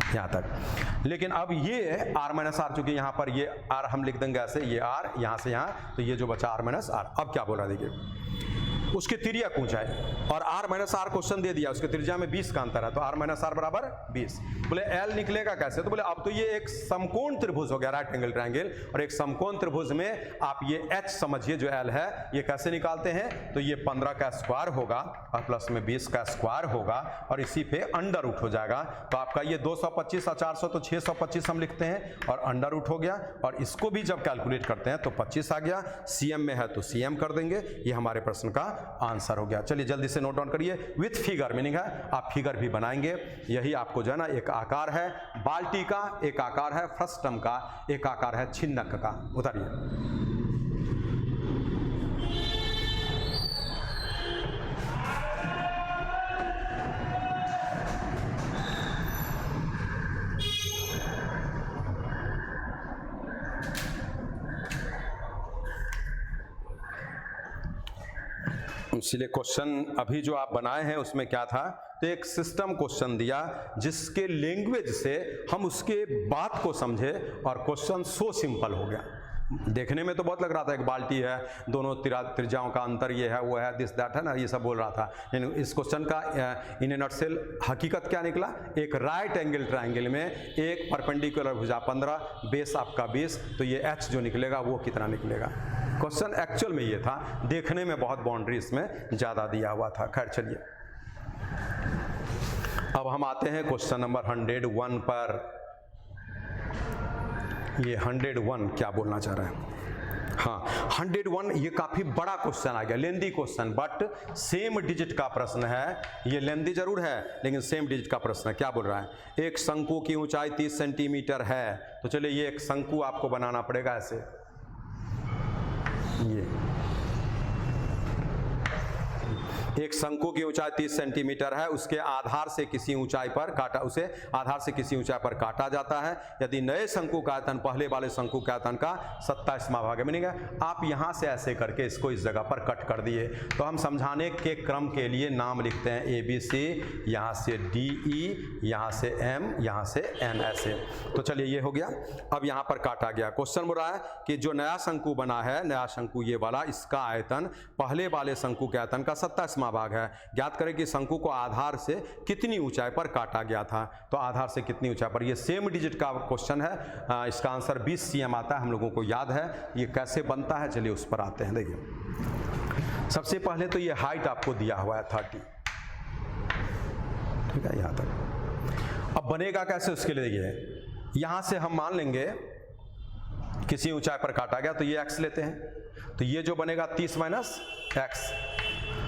यहां तक। लेकिन अब ये आर माइनस आर, चूंकि यहां पर ये आर हम लिख देंगे ऐसे, ये आर यहां से यहां, तो ये जो बचा आर माइनस आर। अब क्या बोल रहा है देखिए, उसके तिर्यक ऊंचाई, और r माइनस आर क्वेश्चन दे दिया, उसके त्रिज्या में 20 का अंतर है, तो r माइनस आर बराबर 20। बोले l निकलेगा कैसे, तो बोले अब तो ये एक समकोण त्रिभुज हो गया, राइट एंगल ट्रायंगल, और एक समकोण त्रिभुज में आप ये h समझिए जो l है, ये कैसे निकालते हैं, तो ये 15 का स्क्वायर होगा और प्लस में 20 का स्क्वायर होगा और इसी पे अंडर रूट हो जाएगा, तो आपका ये 225 और 400 तो 625 हम लिखते हैं और अंडर रूट हो गया, और इसको भी जब कैलकुलेट करते हैं तो 25 आ गया, cm में है तो cm कर देंगे, ये हमारे प्रश्न का आंसर हो गया। चलिए जल्दी से नोट डाउन करिए, विथ फिगर मीनिंग है आप फिगर भी बनाएंगे। यही आपको जो है ना, एक आकार है बाल्टी का, एक आकार है फ्रस्टम का, एक आकार है छिन्नक का। उतारिए। इसलिए क्वेश्चन अभी जो आप बनाए हैं उसमें क्या था, तो एक सिस्टम क्वेश्चन दिया जिसके लैंग्वेज से हम उसके बात को समझे, और क्वेश्चन सो सिंपल हो गया। देखने में तो बहुत लग रहा था एक बाल्टी है, दोनों त्रिज्याओं का अंतर ये है वो है दिस दैट है ना, ये सब बोल रहा था, लेकिन इस क्वेश्चन का इन ए नटसेल हकीकत क्या निकला, एक राइट एंगल ट्रायंगल में एक परपेंडिकुलर भुजा 15, बेस आपका 20, तो ये h जो निकलेगा वो कितना निकलेगा। क्वेश्चन एक्चुअल में ये था, देखने में बहुत बाउंड्री इसमें ज़्यादा दिया हुआ था। खैर चलिए, अब हम आते हैं क्वेश्चन नंबर 101 पर। ये 101 क्या बोलना चाह रहा है, हाँ 101 ये काफ़ी बड़ा क्वेश्चन आ गया, lengthy question, but same digit का प्रश्न है, ये लेंदी जरूर है लेकिन सेम डिजिट का प्रश्न है। क्या बोल रहा है, एक शंकु की ऊंचाई 30 सेंटीमीटर है, तो चलिए ये एक शंकु आपको बनाना पड़ेगा ऐसे, ये एक शंकु की ऊंचाई 30 सेंटीमीटर है, उसके आधार से किसी ऊंचाई पर काटा, उसे आधार से किसी ऊंचाई पर काटा जाता है। यदि नए शंकु का आयतन पहले वाले शंकु के आयतन का 27वां भाग है, मीनिंग आप यहां से ऐसे करके इसको इस जगह पर कट कर दिए, तो हम समझाने के क्रम के लिए नाम लिखते हैं ABC, यहां से DE, यहां से M, यहां से N, ऐसे। तो चलिए ये हो गया, अब यहां पर काटा गया। क्वेश्चन बोल रहा है कि जो नया शंकु बना है, नया शंकु ये वाला, इसका आयतन पहले वाले शंकु के आयतन का 27वां भाग है। ज्ञात करें कि शंकु को आधार से कितनी ऊंचाई पर काटा गया था, तो आधार से कितनी ऊंचाई पर, ये सेम डिजिट का क्वेश्चन है, इसका आंसर 20 cm आता है, हम लोगों को याद है। ये कैसे बनता है, चलिए उस पर आते हैं। देखिए सबसे पहले तो ये हाइट आपको दिया हुआ है 30, ठीक है, यहां तक। अब बनेगा कैसे, उसके लिए देखिए, यहां से हम मान लेंगे किसी ऊंचाई पर काटा गया, तो ये x लेते हैं, तो ये जो बनेगा 30 माइनस x,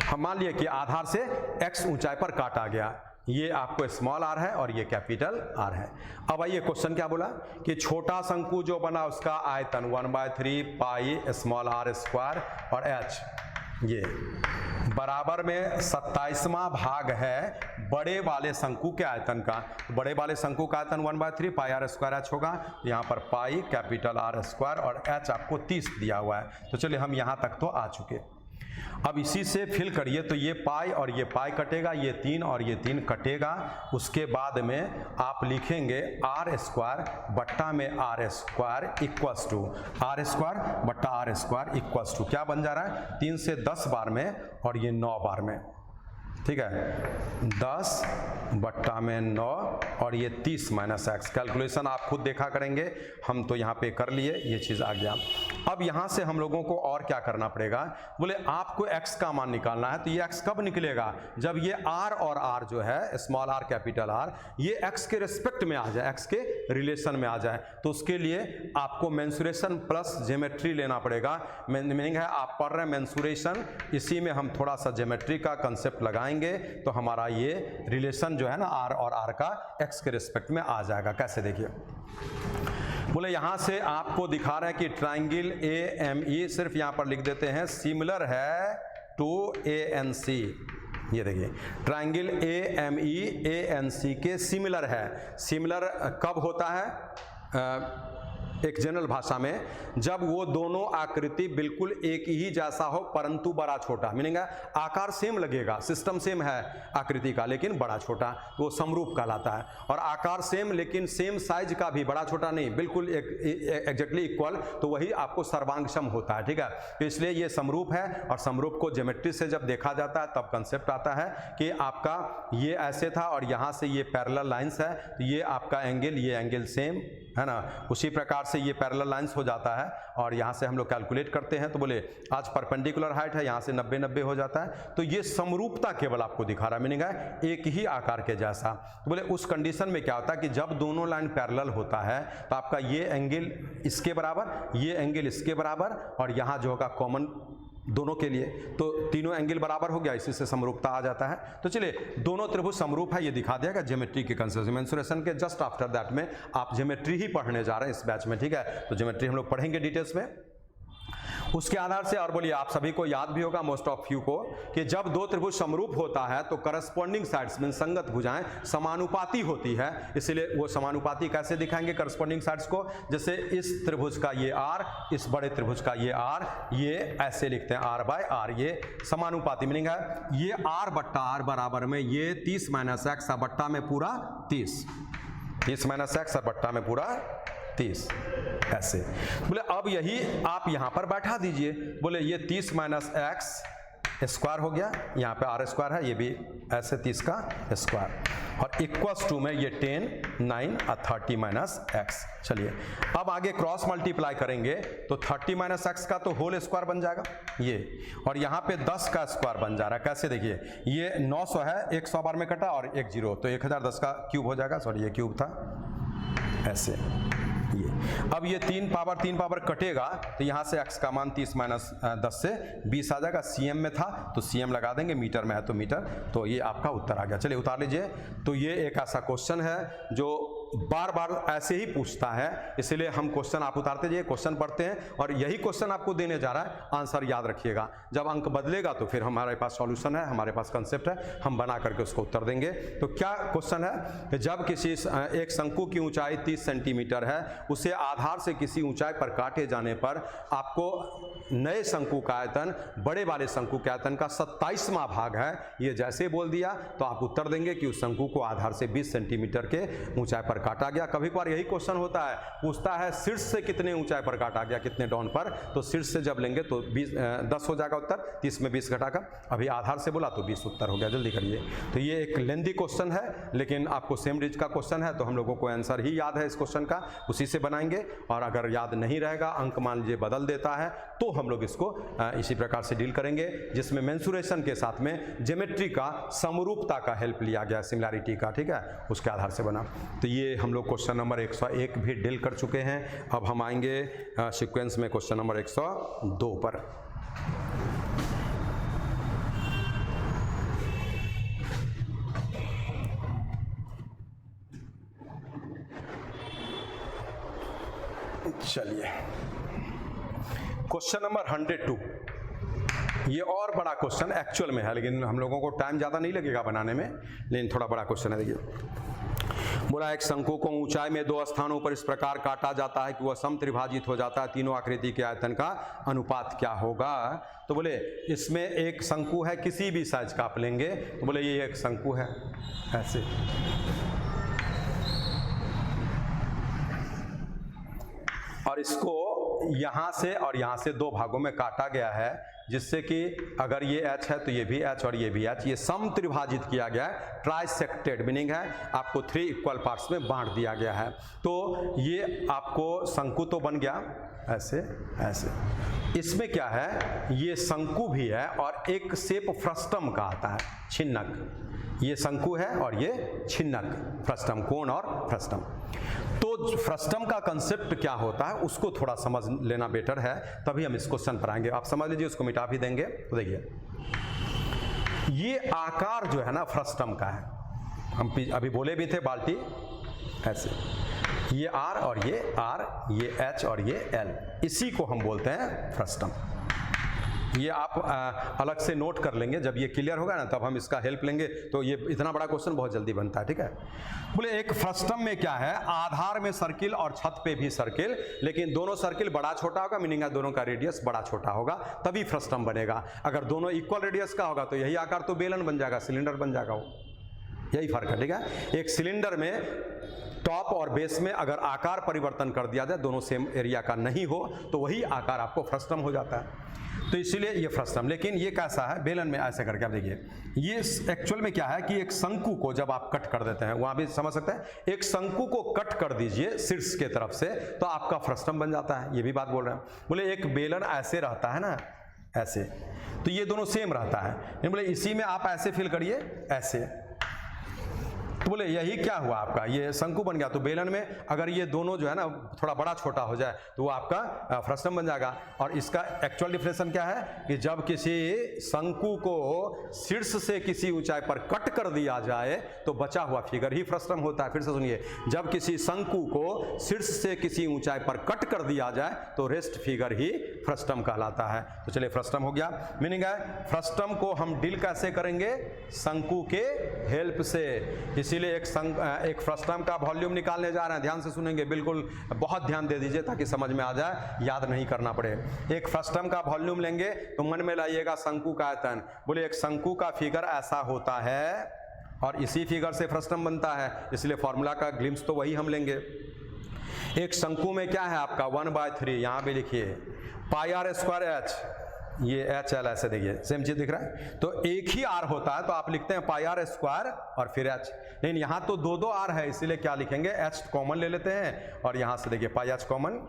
हम मान लिए कि आधार से x ऊंचाई पर काटा गया, ये आपको स्मॉल r है और ये कैपिटल R है। अब आइए क्वेश्चन क्या बोला कि छोटा शंकु जो बना उसका आयतन 1/3 पाई स्मॉल r स्क्वायर और h, ये बराबर में 27वां भाग है बड़े वाले शंकु के आयतन का। बड़े वाले शंकु का आयतन 1/3 पाई r स्क्वायर h होगा, यहाँ पर पाई कैपिटल R स्क्वायर और h आपको 30 दिया हुआ है। तो चलिए हम यहाँ तक तो आ चुके, अब इसी से फिल करिए, तो ये पाई और ये पाई कटेगा, ये 3 और ये 3 कटेगा, उसके बाद में आप लिखेंगे r स्क्वायर बट्टा में r square equals to r square बट्टा r स्क्वायर इक्वल्स टू क्या बन जा रहा है, 3 से 10 बार में और ये 9 बार में, ठीक है, 10 बट्टा में 9 और ये 30 माइनस x। कैलकुलेशन आप खुद देखा करेंगे, हम तो यहाँ पे कर लिए, ये चीज़ आ गया। अब यहाँ से हम लोगों को और क्या करना पड़ेगा, बोले आपको x का मान निकालना है, तो ये x कब निकलेगा, जब ये r और r जो है स्मॉल r कैपिटल R ये x के रिस्पेक्ट में आ जाए, x के रिलेशन में आ जाए। तो उसके लिए आपको मेंसुरेशन प्लस ज्योमेट्री लेना पड़ेगा। मीनिंग है आप पढ़ रहे हैं मेंसुरेशन, इसी में हम थोड़ा सा ज्योमेट्री का कंसेप्ट लगाएंगे, तो हमारा ये रिलेशन जो है ना r और r का x के रिस्पेक्ट में आ जाएगा। कैसे देखिए, बोले यहां से आपको दिखा रहे हैं कि ट्राइंगल AME, सिर्फ यहां पर लिख देते हैं सिमिलर है टू ANC। ये देखिए ट्राइंगल AME ANC के सिमिलर है। सिमिलर कब होता है, एक जनरल भाषा में, जब वो दोनों आकृति बिल्कुल एक ही जैसा हो परंतु बड़ा छोटा, मीनिंग आकार सेम लगेगा, सिस्टम सेम है आकृति का लेकिन बड़ा छोटा, वो समरूप कहलाता है। और आकार सेम लेकिन सेम साइज का भी, बड़ा छोटा नहीं, बिल्कुल एग्जैक्टली इक्वल, तो वही आपको सर्वांग सम होता है, ठीक है। तो इसलिए ये समरूप है, और समरूप को ज्योमेट्री से जब देखा जाता है तब कंसेप्ट आता है कि आपका ये ऐसे था और यहाँ से ये पैरेलल लाइंस है, तो ये आपका एंगल, ये एंगल सेम है ना, उसी प्रकार से ये पैरेलल लाइंस हो जाता है। और यहाँ से हम लोग कैलकुलेट करते हैं तो बोले आज परपेंडिकुलर हाइट है, यहाँ से 90-90 हो जाता है, तो ये समरूपता केवल आपको दिखा रहा है, मीनिंग है एक ही आकार के जैसा। तो बोले उस कंडीशन में क्या होता है कि जब दोनों लाइन पैरेलल होता है तो आपका ये एंगल इसके बराबर, ये एंगल इसके बराबर, और यहाँ जो होगा कॉमन दोनों के लिए, तो तीनों एंगल बराबर हो गया, इसी से समरूपता आ जाता है। तो चलिए दोनों त्रिभुज समरूप है ये दिखा दिया गया ज्योमेट्री के कंसेप्ट। मेंसुरेशन के जस्ट आफ्टर दैट में आप ज्योमेट्री ही पढ़ने जा रहे हैं इस बैच में, ठीक है। तो ज्योमेट्री हम लोग पढ़ेंगे डिटेल्स में उसके आधार से। और बोलिए आप सभी को याद भी होगा मोस्ट ऑफ यू को कि जब दो त्रिभुज समरूप होता है तो करस्पॉन्डिंग साइड्स में संगत भुजाएं समानुपाती होती है, इसलिए वो समानुपाती कैसे दिखाएंगे करस्पॉन्डिंग साइड्स को, जैसे इस त्रिभुज का ये आर, इस बड़े त्रिभुज का ये आर, ये ऐसे लिखते हैं आर बाय आर, ये समानुपाती मीनिंग है ये आर बट्टा आर बराबर में ये 30 माइनस एक्स बट्टा में पूरा 30 माइनस एक्स बट्टा में पूरा 30 ऐसे। बोले अब यही आप यहां पर बैठा दीजिए, बोले ये 30 माइनस एक्स स्क्वायर हो गया, यहाँ पे आर स्क्वायर है, ये भी ऐसे 30 का स्क्वायर, और इक्वल्स टू में ये 10 9 और 30 माइनस एक्स। चलिए अब आगे क्रॉस मल्टीप्लाई करेंगे तो 30 माइनस एक्स का तो होल स्क्वायर बन जाएगा ये, और यहाँ पे 10 का स्क्वायर बन जा रहा है। कैसे देखिए ये 900 है, 100 बार में कटा और एक जीरो, तो 1010 का क्यूब हो जाएगा, सॉरी ये क्यूब था ऐसे ये। अब ये 3 पावर कटेगा तो यहाँ से x का मान 30 माइनस 10 से 20 आ जाएगा, सीएम में था तो सीएम लगा देंगे, मीटर में है तो मीटर, तो ये आपका उत्तर आ गया। चलिए उतार लीजिए। तो ये एक ऐसा क्वेश्चन है जो बार बार ऐसे ही पूछता है, इसलिए हम क्वेश्चन आप उतारते जाइए, क्वेश्चन पढ़ते हैं और यही क्वेश्चन आपको देने जा रहा है, आंसर याद रखिएगा। जब अंक बदलेगा तो फिर हमारे पास सॉल्यूशन है, हमारे पास कंसेप्ट है, हम बना करके उसको उत्तर देंगे। तो क्या क्वेश्चन है कि जब किसी एक शंकु की ऊंचाई 30 सेंटीमीटर है, उसे आधार से किसी ऊंचाई पर काटे जाने पर आपको नए शंकु का आयतन बड़े वाले शंकु के आयतन का 27वां भाग है, ये जैसे बोल दिया तो आप उत्तर देंगे कि उस शंकु को आधार से 20 सेंटीमीटर के ऊंचाई पर काटा गया। कभी कभार यही क्वेश्चन होता है, पूछता है शीर्ष से कितने ऊंचाई पर काटा गया, कितने डाउन पर, तो शीर्ष से जब लेंगे तो 10 हो जाएगा उत्तर, 30 में 20 घटाकर, अभी आधार से बोला तो 20 उत्तर हो गया। जल्दी करिए। तो ये एक लेंदी क्वेश्चन है, लेकिन आपको सेम रिज का क्वेश्चन है तो हम लोगों को आंसर ही याद है इस क्वेश्चन का, उसी से बनाएंगे। और अगर याद नहीं रहेगा, अंक मान लीजिए बदल देता है, तो हम लोग इसको इसी प्रकार से डील करेंगे, जिसमें मेंसुरेशन के साथ में ज्योमेट्री का समरूपता का हेल्प लिया गया, सिमिलैरिटी का, ठीक है, उसके आधार से बना। तो ये हम लोग क्वेश्चन नंबर 101 भी डील कर चुके हैं। अब हम आएंगे सीक्वेंस में क्वेश्चन नंबर 102 पर। चलिए क्वेश्चन नंबर 102, ये और बड़ा क्वेश्चन एक्चुअल में है, लेकिन हम लोगों को टाइम ज़्यादा नहीं लगेगा बनाने में, लेकिन थोड़ा बड़ा क्वेश्चन है। देखिए बोला एक शंकु को ऊंचाई में 2 स्थानों पर इस प्रकार काटा जाता है कि वह समत्रिभाजित हो जाता है, तीनों आकृति के आयतन का अनुपात क्या होगा। तो बोले इसमें एक शंकु है, किसी भी साइज का आप लेंगे, तो बोले ये एक शंकु है ऐसे, और इसको यहाँ से और यहाँ से 2 भागों में काटा गया है, जिससे कि अगर ये h है तो ये भी h और ये भी h, ये समत्रिभाजित किया गया है, ट्राइसेक्टेड मीनिंग है आपको 3 इक्वल पार्ट्स में बांट दिया गया है। तो ये आपको शंकु तो बन गया ऐसे ऐसे। इसमें क्या है, ये शंकु भी है और एक शेप फ्रस्टम का आता है, छिन्नक, ये शंकु है और ये छिन्नक, फ्रस्टम, कोण और फ्रस्टम। तो फ्रस्टम का कंसेप्ट क्या होता है उसको थोड़ा समझ लेना बेटर है, तभी हम इस क्वेश्चन पर आएंगे। आप समझ लीजिए, उसको मिटा भी देंगे। तो देखिए ये आकार जो है ना फ्रस्टम का है, हम अभी बोले भी थे बाल्टी ऐसे, ये R और ये R, ये H और ये L, इसी को हम बोलते हैं फ्रस्टम। ये आप अलग से नोट कर लेंगे, जब ये क्लियर होगा ना तब हम इसका हेल्प लेंगे। तो ये इतना बड़ा क्वेश्चन बहुत जल्दी बनता है, ठीक है। बोले एक फ्रस्टम में क्या है, आधार में सर्किल और छत पे भी सर्किल, लेकिन दोनों सर्किल बड़ा छोटा होगा, मीनिंग दोनों का रेडियस बड़ा छोटा होगा, तभी फ्रस्टम बनेगा। अगर दोनों इक्वल रेडियस का होगा तो यही आकार तो बेलन बन जाएगा, सिलेंडर बन जाएगा, वो यही फर्क है, ठीक है। एक सिलेंडर में टॉप और बेस में अगर आकार परिवर्तन कर दिया जाए, दोनों सेम एरिया का नहीं हो, तो वही आकार आपको फ्रस्टम हो जाता है। तो इसीलिए ये फ्रस्टम। लेकिन ये कैसा है, बेलन में ऐसे करके आप देखिए, ये एक्चुअल में क्या है कि एक शंकु को जब आप कट कर देते हैं, वहां भी समझ सकते हैं, एक शंकु को कट कर दीजिए शीर्ष के तरफ से तो आपका फ्रस्टम बन जाता है। ये भी बात बोल रहे हैं। बोले एक बेलन ऐसे रहता है ना, ऐसे, तो ये दोनों सेम रहता है। बोले इसी में आप ऐसे फिल करिए, ऐसे, तो बोले यही क्या हुआ आपका, ये शंकु बन गया। तो बेलन में अगर ये दोनों जो है ना थोड़ा बड़ा छोटा हो जाए तो वो आपका फ्रस्टम बन जाएगा। और इसका एक्चुअल डिफिनेशन क्या है कि जब किसी शंकु को शीर्ष से किसी ऊंचाई पर कट कर दिया जाए तो बचा हुआ फिगर ही फ्रस्टम होता है। फिर से सुनिए, जब किसी शंकु को शीर्ष से किसी ऊंचाई पर कट कर दिया जाए तो रेस्ट फिगर ही फ्रस्टम कहलाता है। तो चलिए फ्रस्टम हो गया। मीनिंग है फ्रस्टम को हम डील कैसे करेंगे, शंकु के हेल्प से। इसीलिए एक फ्रस्टम का वॉल्यूम निकालने जा रहे हैं, ध्यान से सुनेंगे, बिल्कुल बहुत ध्यान दे दीजिए ताकि समझ में आ जाए, याद नहीं करना पड़े। एक फ्रस्टम का वॉल्यूम लेंगे तो मन में लाइएगा शंकु का आयतन। बोले एक शंकु का फिगर ऐसा होता है और इसी फिगर से फ्रस्टम बनता है, इसलिए फॉर्मूला का ग्लिम्स तो वही हम लेंगे। एक शंकु में क्या है आपका 1/3, यहां भी लिखिए पाई आर स्क्वायर एच, ये एच एल ऐसे देखिए, सेम चीज दिख रहा है। तो एक ही आर होता है तो आप लिखते हैं पाई आर स्क्वायर और फिर एच, लेकिन यहां तो दो आर है, इसीलिए क्या लिखेंगे, एच कॉमन ले लेते हैं और यहां से देखिए pi H common,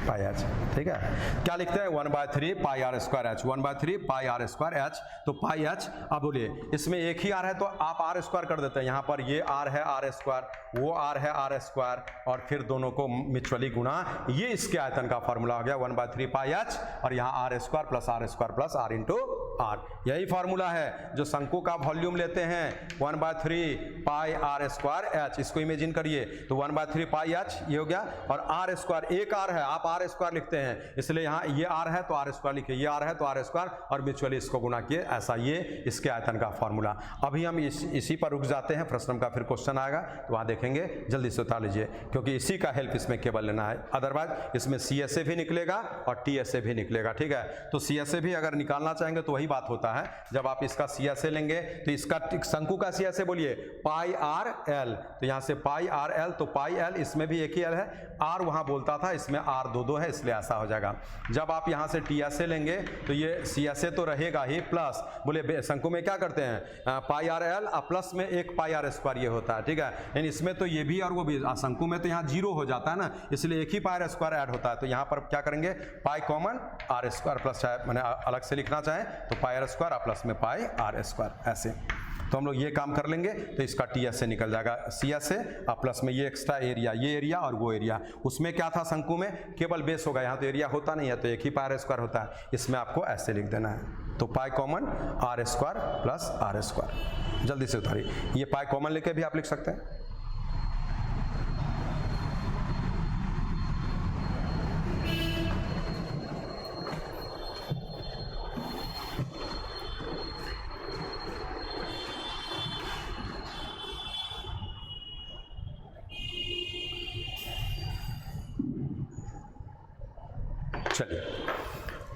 pi H, ठीक है। क्या लिखते हैं 1/3 pi R square H, 1/3 pi R square H. तो पाई एच, अब बोलिए इसमें एक ही आर है तो आप आर स्क्वायर कर देते हैं, यहां पर ये आर है आर स्क्वायर, वो आर है आर स्क्वायर, और फिर दोनों को म्यूचुअली गुणा, ये इसके आयतन का फॉर्मूला हो गया 1/3 पाई एच, और यहाँ R square plus R into R. यही फॉर्मूला है जो शंकु का वॉल्यूम लेते हैं 1/3 पाई आर स्क्वायर एच, इसको इमेजिन करिए। तो 1/3 पाई एच ये हो गया, और आर स्क्वायर, एक आर है आप आर स्क्वायर लिखते हैं, इसलिए यहाँ ये आर है तो आर स्क्वायर लिखिए, ये आर है तो आर स्क्वायर, और म्यूचुअली इसको गुणा किए, ऐसा ये इसके आयतन का फॉर्मूला। अभी हम इसी पर रुक जाते हैं, फ्रस्टम का फिर क्वेश्चन आएगा तो वहाँ देखेंगे, जल्दी से उतार लीजिए क्योंकि इसी का हेल्प इसमें केवल लेना है, अदरवाइज इसमें CSA भी निकलेगा और TSA भी निकलेगा, ठीक है। तो CSA भी अगर निकालना चाहेंगे तो वही बात होता है, जब आप इसका CSA लेंगे तो इसका शंकु का CSA बोलिए पाई आर एल, तो यहाँ से पाई आर एल, तो पाई एल, इसमें भी एक ही एल है, आर वहाँ बोलता था, इसमें आर दो है, इसलिए ऐसा हो जाएगा। जब आप यहाँ से TSA लेंगे तो ये CSA तो रहेगा ही, प्लस बोले शंकु में क्या करते हैं पाई आर एल प्लस में एक पाई आर स्क्वायर ये होता है, ठीक है। यानी इसमें तो ये भी और वो भी, शंकु में तो यहाँ 0 हो जाता है ना, इसलिए एक ही पाई आर स्क्वायर ऐड होता है। तो यहाँ पर क्या करेंगे, pi common R square plus, चाहे मैंने अलग से लिखना चाहें तो पाई आर स्क्वायर प्लस में पाई आर स्क्वायर, ऐसे। तो हम लोग ये काम कर लेंगे तो इसका TSA निकल जाएगा, CSA और प्लस में ये एक्स्ट्रा एरिया, ये एरिया और वो एरिया। उसमें क्या था शंकु में, केवल बेस होगा, यहाँ तो एरिया होता नहीं है, तो एक ही पाई आर स्क्वायर होता है, इसमें आपको ऐसे लिख देना है। तो pi common R square plus R square, जल्दी से उतारिए, ये पाई कॉमन लेके भी आप लिख सकते हैं। चलिए,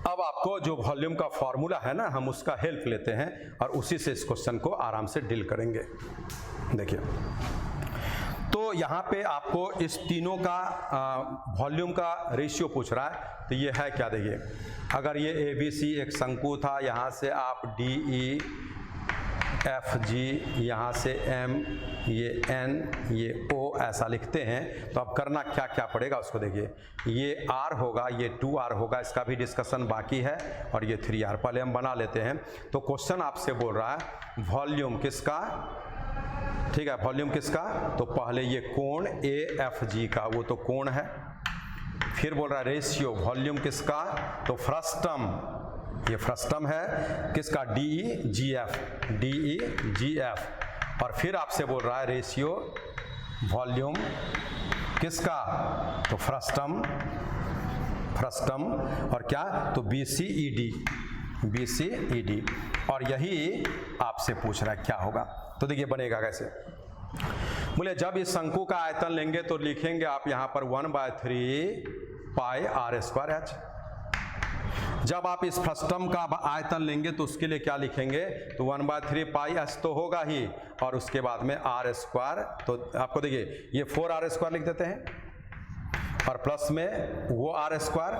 अब आपको जो वॉल्यूम का फॉर्मूला है ना, हम उसका हेल्प लेते हैं और उसी से इस क्वेश्चन को आराम से डील करेंगे। देखिए, तो यहाँ पे आपको इस तीनों का वॉल्यूम का रेशियो पूछ रहा है, तो ये है क्या, देखिए, अगर ये ABC एक शंकु था, यहाँ से आप DE FG, यहाँ से M, ये N, ये O ऐसा लिखते हैं, तो अब करना क्या क्या पड़ेगा उसको देखिए। ये R होगा, ये 2R होगा, इसका भी डिस्कशन बाकी है, और ये 3R पहले हम बना लेते हैं। तो क्वेश्चन आपसे बोल रहा है वॉल्यूम किसका, ठीक है, वॉल्यूम किसका, तो पहले ये कोण AFG का, वो तो कोण है। फिर बोल रहा है रेशियो, वॉल्यूम किसका, तो फ्रस्टम, ये फ्रस्टम है, किसका, DE GF, और फिर आपसे बोल रहा है रेशियो वॉल्यूम किसका, तो फ्रस्टम फ्रस्टम और क्या, तो BCED, BCED, और यही आपसे पूछ रहा है क्या होगा। तो देखिए बनेगा कैसे, बोले जब इस शंकु का आयतन लेंगे तो लिखेंगे आप यहाँ पर 1/3 पाई r²h। जब आप इस फ्रस्टम का आयतन लेंगे तो उसके लिए क्या लिखेंगे, तो 1/3 पाई h तो होगा ही, और उसके बाद में r², तो आपको देखिए ये 4r² लिख देते हैं, और प्लस में वो r²,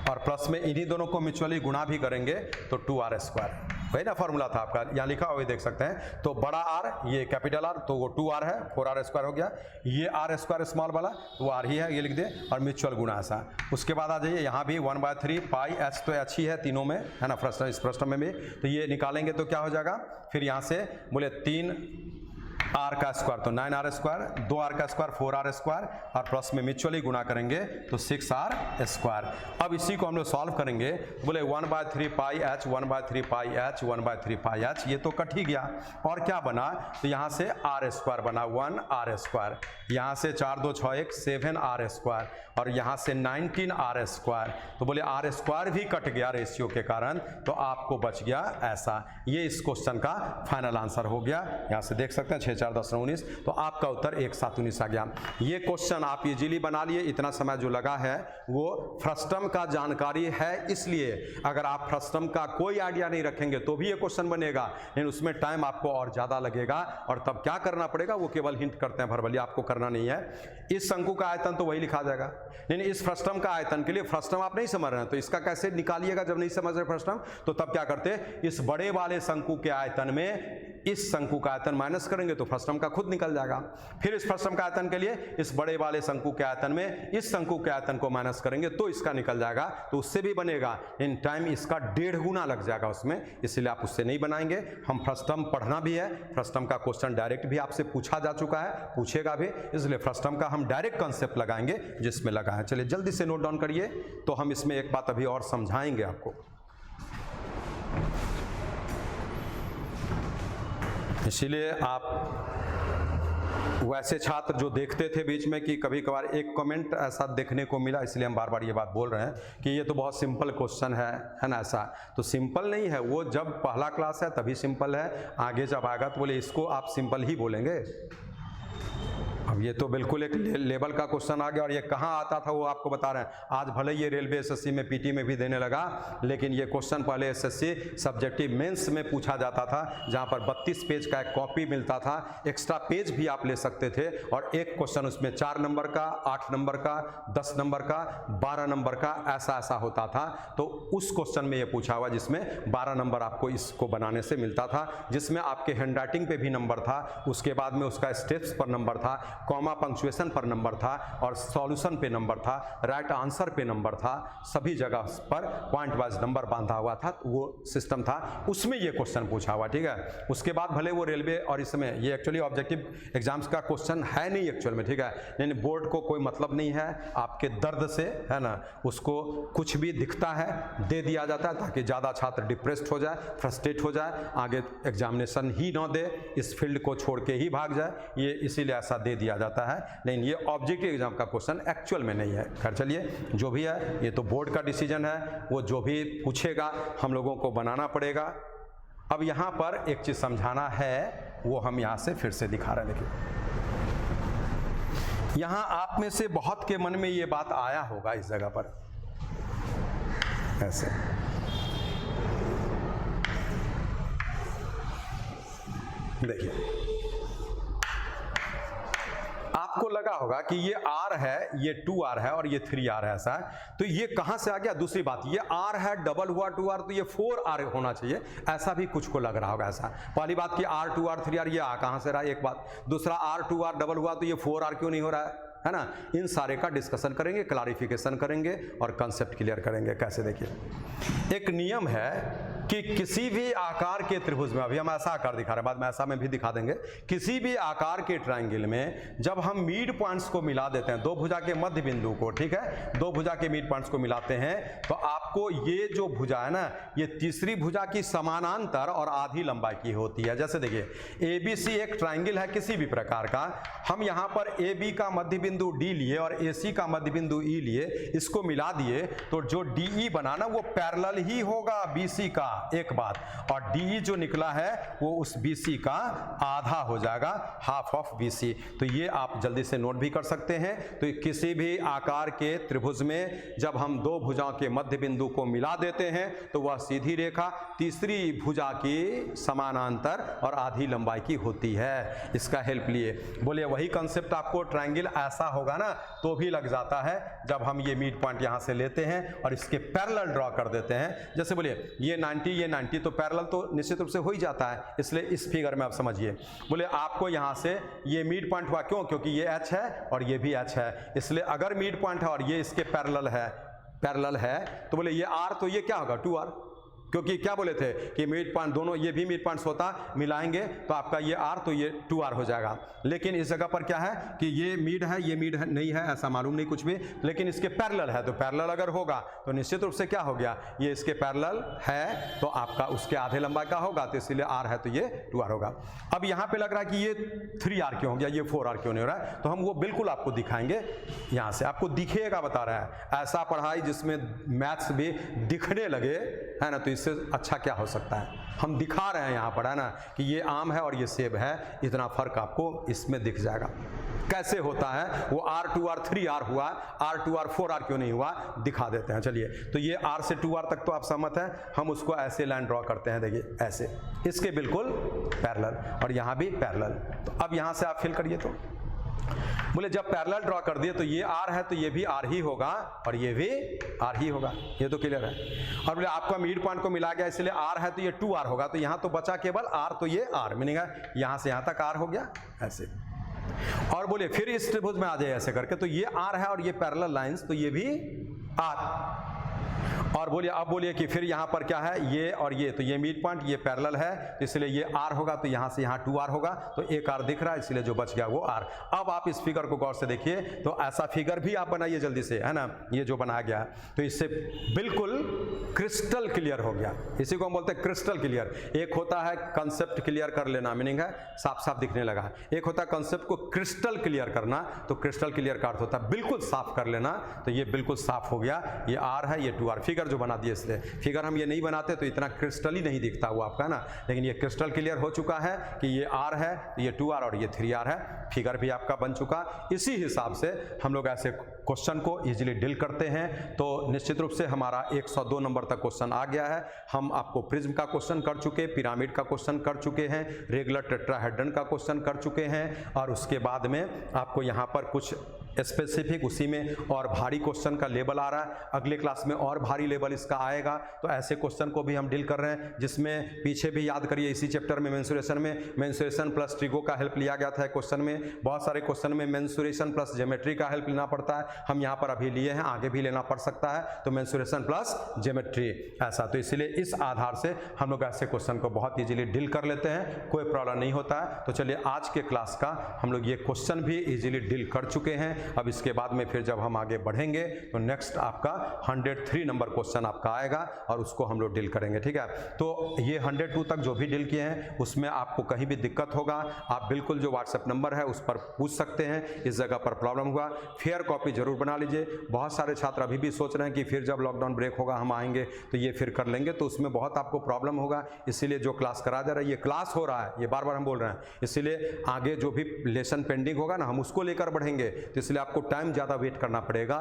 और प्लस में इन्हीं दोनों को म्यूचुअली गुणा भी करेंगे तो 2r², वही ना फॉर्मूला था आपका, यहाँ लिखा हुआ देख सकते हैं। तो बड़ा R ये कैपिटल R, तो वो 2r है, 4r² हो गया, ये r² स्मॉल वाला वो r ही है, ये लिख दे, और म्यूचुअल गुणा ऐसा। उसके बाद आ जाइए यहाँ भी 1/3 पाई h, तो h ही है तीनों में, है ना, फ्रस्टम इस फ्रस्टम में भी, तो ये निकालेंगे तो क्या हो जाएगा, फिर यहाँ से बोले 3r², तो 9r², 2r², 4r², और प्लस में म्यूचुअली गुणा करेंगे तो 6r²। अब इसी को हम लोग सॉल्व करेंगे, बोले 1/3 पाई h, 1/3 पाई h, 1/3 पाई h, ये तो कट ही गया, और क्या बना, तो यहाँ से r² बना 1r², यहाँ से 4 2 6 1 7r², और यहाँ से 19r², तो बोले r² भी कट गया रेशियो के कारण, तो आपको बच गया ऐसा। ये इस क्वेश्चन का फाइनल आंसर हो गया, यहाँ से देख सकते हैं 6 4 10 19, तो आपका उत्तर 1 7 19 आ गया। ये क्वेश्चन आप इजीली बना लिए, इतना समय जो लगा है वो फ्रस्टम का जानकारी है, इसलिए अगर आप फ्रस्टम का कोई आइडिया नहीं रखेंगे तो भी ये क्वेश्चन बनेगा, लेकिन उसमें टाइम आपको और ज़्यादा लगेगा, और तब क्या करना पड़ेगा वो केवल हिंट करते हैं भरभली, आपको करना नहीं है। इस शंकु का आयतन तो वही लिखा जाएगा, लेकिन इस फ्रस्टम का आयतन के लिए, फ्रस्टम आप नहीं समझ रहे हैं तो इसका कैसे निकालिएगा, जब नहीं समझ रहे फ्रस्टम तो तब क्या करते, इस बड़े वाले शंकु के आयतन में इस शंकु का आयतन माइनस करेंगे तो फ्रस्टम का खुद निकल जाएगा, फिर इस फ्रस्टम का आयतन के लिए इस बड़े वाले शंकु के आयतन में इस शंकु के आयतन को माइनस करेंगे तो इसका निकल जाएगा, तो उससे भी बनेगा, इन टाइम इसका 1.5 गुना लग जाएगा उसमें, इसलिए आप उससे नहीं बनाएंगे। हम फ्रस्टम पढ़ना भी है, फ्रस्टम का क्वेश्चन डायरेक्ट भी आपसे पूछा जा चुका है, पूछेगा भी, इसलिए फ्रस्टम का हम डायरेक्ट कंसेप्ट लगाएंगे जिसमें लगा है। चलिए जल्दी से नोट डाउन करिए, तो हम इसमें एक बात अभी और समझाएंगे आपको। इसीलिए आप वैसे छात्र जो देखते थे बीच में कि कभी कभार एक कमेंट ऐसा देखने को मिला, इसलिए हम बार बार ये बात बोल रहे हैं कि ये तो बहुत सिंपल क्वेश्चन है ना, ऐसा तो सिंपल नहीं है, वो जब पहला क्लास है तभी सिंपल है, आगे जब आएगा तो बोले इसको आप सिंपल ही बोलेंगे। अब ये तो बिल्कुल एक लेवल का क्वेश्चन आ गया, और ये कहाँ आता था वो आपको बता रहे हैं। आज भले ये रेलवे एसएससी में पीटी में भी देने लगा, लेकिन ये क्वेश्चन पहले एसएससी सब्जेक्टिव मेंस में पूछा जाता था, जहाँ पर 32 पेज का एक कॉपी मिलता था, एक्स्ट्रा पेज भी आप ले सकते थे, और एक क्वेश्चन उसमें 4 नंबर का, 8 नंबर का, 10 नंबर का, 12 नंबर का, ऐसा ऐसा होता था। तो उस क्वेश्चन में ये पूछा हुआ जिसमें 12 नंबर आपको इसको बनाने से मिलता था, जिसमें आपके हैंड राइटिंग पे भी नंबर था, उसके बाद में उसका स्टेप्स पर नंबर था, कॉमा पंक्चुएशन पर नंबर था, और सॉल्यूशन पे नंबर था, राइट आंसर पे नंबर था, सभी जगह पर पॉइंट वाइज नंबर बांधा हुआ था, वो सिस्टम था, उसमें ये क्वेश्चन पूछा हुआ, ठीक है। उसके बाद भले वो रेलवे और इसमें ये एक्चुअली ऑब्जेक्टिव एग्जाम्स का क्वेश्चन है नहीं एक्चुअल में, ठीक है, लेकिन बोर्ड को कोई मतलब नहीं है आपके दर्द से, है ना, उसको कुछ भी दिखता है दे दिया जाता है ताकि ज़्यादा छात्र डिप्रेस्ड हो जाए, फ्रस्ट्रेट हो जाए, आगे एग्जामिनेशन ही ना दे, इस फील्ड को छोड़ के ही भाग जाए, ये इसीलिए ऐसा दे दिया जाता है, लेकिन ये ऑब्जेक्टिव एग्जाम का क्वेश्चन एक्चुअल में नहीं है। खैर चलिए, जो भी है ये तो बोर्ड का डिसीजन है, वो जो भी पूछेगा हम लोगों को बनाना पड़ेगा। अब यहाँ पर एक चीज समझाना है, वो हम यहाँ से फिर से दिखा रहे हैं। देखिए यहाँ आप में से बहुत के मन में ये बात आया होगा इस जगह पर, ऐसे देखिए आपको लगा होगा कि ये R है, ये 2R है और ये 3R है, ऐसा है, तो ये कहां से आ गया। दूसरी बात, ये R है, डबल हुआ 2R, तो ये 4R होना चाहिए, ऐसा भी कुछ को लग रहा होगा। ऐसा पहली बात कि R 2R 3R ये कहां से रहा, एक बात। दूसरा R 2R डबल हुआ तो ये 4R क्यों नहीं हो रहा है ना। इन सारे का डिस्कशन करेंगे, क्लैरिफिकेशन करेंगे और कंसेप्ट क्लियर करेंगे। कैसे, देखिए एक नियम है कि किसी भी आकार के त्रिभुज में, अभी हम ऐसा आकार दिखा रहे हैं, बाद में ऐसा में भी दिखा देंगे, किसी भी आकार के ट्रायंगल में जब हम मिड पॉइंट्स को मिला देते हैं, दो भुजा के मध्य बिंदु को, ठीक है, दो भुजा के मिड पॉइंट्स को मिलाते हैं, तो आपको ये जो भुजा है ना, ये तीसरी भुजा की समानांतर और आधी लंबाई की होती है। जैसे देखिए ABC एक ट्रायंगल है किसी भी प्रकार का, हम यहाँ पर AB का मध्य बिंदु D लिए और AC का मध्य बिंदु E लिए, इसको मिला दिए तो जो DE बना ना वो पैरेलल ही होगा BC का, एक बात, और DE जो निकला है वो उस BC का आधा हो जाएगा, हाफ ऑफ BC। तो ये आप जल्दी से नोट भी कर सकते हैं। तो किसी भी आकार के त्रिभुज में जब हम दो भुजाओं के मध्य बिंदु को मिला देते हैं तो वह सीधी रेखा तीसरी भुजा की समानांतर और आधी लंबाई की होती है। इसका हेल्प लिए बोलिए, वही कंसेप्ट आपको ट्रायंगल ऐसा होगा ना तो भी लग जाता है जब हम ये मिड पॉइंट यहां से लेते हैं और इसके पैरेलल ड्रॉ कर देते हैं। जैसे बोलिए ये 90 तो पैरेलल तो निश्चित रूप से हो ही जाता है, इसलिए इस फिगर में आप समझिए। बोले आपको यहां से ये मिड पॉइंट हुआ, क्यों? क्योंकि ये H है और ये भी H है, इसलिए अगर मिड पॉइंट है और ये इसके पैरेलल है तो बोले ये R, तो ये क्या होगा 2R, क्योंकि क्या बोले थे कि मिड पॉइंट दोनों, ये भी मिड पॉइंट्स होता, मिलाएंगे तो आपका ये R, तो ये 2R हो जाएगा। लेकिन इस जगह पर क्या है कि ये मिड है, ये मिड है, नहीं है, ऐसा मालूम नहीं कुछ भी, लेकिन इसके पैरेलल है, तो पैरेलल अगर होगा तो निश्चित रूप से क्या हो गया, ये इसके पैरेलल है तो आपका उसके आधे लंबाई का होगा, तो इसलिए R है तो ये 2R होगा। अब यहाँ पे लग रहा है कि ये 3R क्यों हो गया, ये 4R क्यों नहीं हो रहा है, तो हम वो बिल्कुल आपको दिखाएंगे, यहाँ से आपको दिखेगा, बता रहा है। ऐसा पढ़ाई जिसमें मैथ्स भी दिखने लगे, है ना, तो इससे अच्छा क्या हो सकता है। हम दिखा रहे हैं यहाँ पर, है ना, कि ये आम है और ये सेब है, इतना फर्क आपको इसमें दिख जाएगा। कैसे होता है वो R 2R 3R हुआ, R 2R 4R क्यों नहीं हुआ, दिखा देते हैं। चलिए, तो ये R से 2R तक तो आप सहमत हैं, हम उसको ऐसे लाइन ड्रॉ करते हैं, देखिए ऐसे, इसके बिल्कुल पैरेलल, और यहाँ भी पैरेलल। तो अब यहाँ से आप फिल करिए, तो बोले जब पैरेलल ड्रॉ कर दिए तो ये R है तो ये भी R ही होगा और ये भी R ही होगा, ये तो क्लियर है। और बोले आपका मिड पॉइंट को मिला गया, इसलिए R है तो ये 2R होगा, तो यहाँ तो बचा केवल R, तो ये R मीनिंग है यहाँ से यहाँ तक R हो गया, ऐसे। और बोले फिर इस त्रिभुज में आ जाए ऐसे करके, तो ये R है और ये पैरेलल लाइंस, तो ये भी R। और बोलिए, अब बोलिए कि फिर यहाँ पर क्या है, ये और ये, तो ये मिड पॉइंट, ये पैरेलल है, तो इसलिए ये R होगा, तो यहाँ से यहाँ 2R होगा, तो एक R दिख रहा है, इसलिए जो बच गया वो R। अब आप इस फिगर को गौर से देखिए, तो ऐसा फिगर भी आप बनाइए जल्दी से, है ना, ये जो बनाया गया है, तो इससे बिल्कुल क्रिस्टल क्लियर हो गया। इसी को हम बोलते हैं क्रिस्टल क्लियर। एक होता है कंसेप्ट क्लियर कर लेना, मीनिंग है साफ साफ दिखने लगा, एक होता है कंसेप्ट को क्रिस्टल क्लियर करना, तो क्रिस्टल क्लियर का अर्थ होता है बिल्कुल साफ कर लेना, तो ये बिल्कुल साफ हो गया, ये R है, ये 2R। फिगर जो बना दिए, इसलिए फिगर हम ये नहीं बनाते तो इतना क्रिस्टल ही नहीं दिखता हुआ आपका ना, लेकिन ये क्रिस्टल क्लियर हो चुका है कि ये R है, ये 2R और ये 3R है, फिगर भी आपका बन चुका। इसी हिसाब से हम लोग ऐसे क्वेश्चन को इजीली डील करते हैं। तो निश्चित रूप से हमारा 102 नंबर तक क्वेश्चन आ गया है। हम आपको प्रिज्म का क्वेश्चन कर चुके, पिरामिड का क्वेश्चन कर चुके हैं, रेगुलर टेट्राहेड्रन का क्वेश्चन कर चुके हैं, और उसके बाद में आपको यहाँ पर कुछ स्पेसिफिक उसी में और भारी क्वेश्चन का लेवल आ रहा है। अगले क्लास में और भारी लेवल इसका आएगा, तो ऐसे क्वेश्चन को भी हम डील कर रहे हैं, जिसमें पीछे भी याद करिए इसी चैप्टर में मेंसुरेशन प्लस ट्रिगो का हेल्प लिया गया था क्वेश्चन में। बहुत सारे क्वेश्चन में मेंसुरेशन प्लस ज्योमेट्री का हेल्प लेना पड़ता है, हम यहाँ पर अभी लिए हैं, आगे भी लेना पड़ सकता है, तो मेंसुरेशन प्लस ज्योमेट्री ऐसा। तो इसलिए इस आधार से हम लोग ऐसे क्वेश्चन को बहुत ईजिली डील कर लेते हैं, कोई प्रॉब्लम नहीं होता है। तो चलिए आज के क्लास का हम लोग ये क्वेश्चन भी ईजिली डील कर चुके हैं। अब इसके बाद में फिर जब हम आगे बढ़ेंगे तो नेक्स्ट आपका 103 नंबर क्वेश्चन आपका आएगा और उसको हम लोग डील करेंगे, ठीक है। तो ये 102 तक जो भी डील किए हैं उसमें आपको कहीं भी दिक्कत होगा, आप बिल्कुल जो व्हाट्सएप नंबर है उस पर पूछ सकते हैं, इस जगह पर प्रॉब्लम हुआ, फेयर कॉपी जरूर बना लीजिए। बहुत सारे छात्र अभी भी सोच रहे हैं कि फिर जब लॉकडाउन ब्रेक होगा हम आएंगे तो ये फिर कर लेंगे, तो उसमें बहुत आपको प्रॉब्लम होगा। इसीलिए जो क्लास करा जा रहा है, ये क्लास हो रहा है, ये बार बार हम बोल रहे हैं, इसीलिए आगे जो भी लेसन पेंडिंग होगा ना हम उसको लेकर बढ़ेंगे, तो इसलिए आपको टाइम ज़्यादा वेट करना पड़ेगा।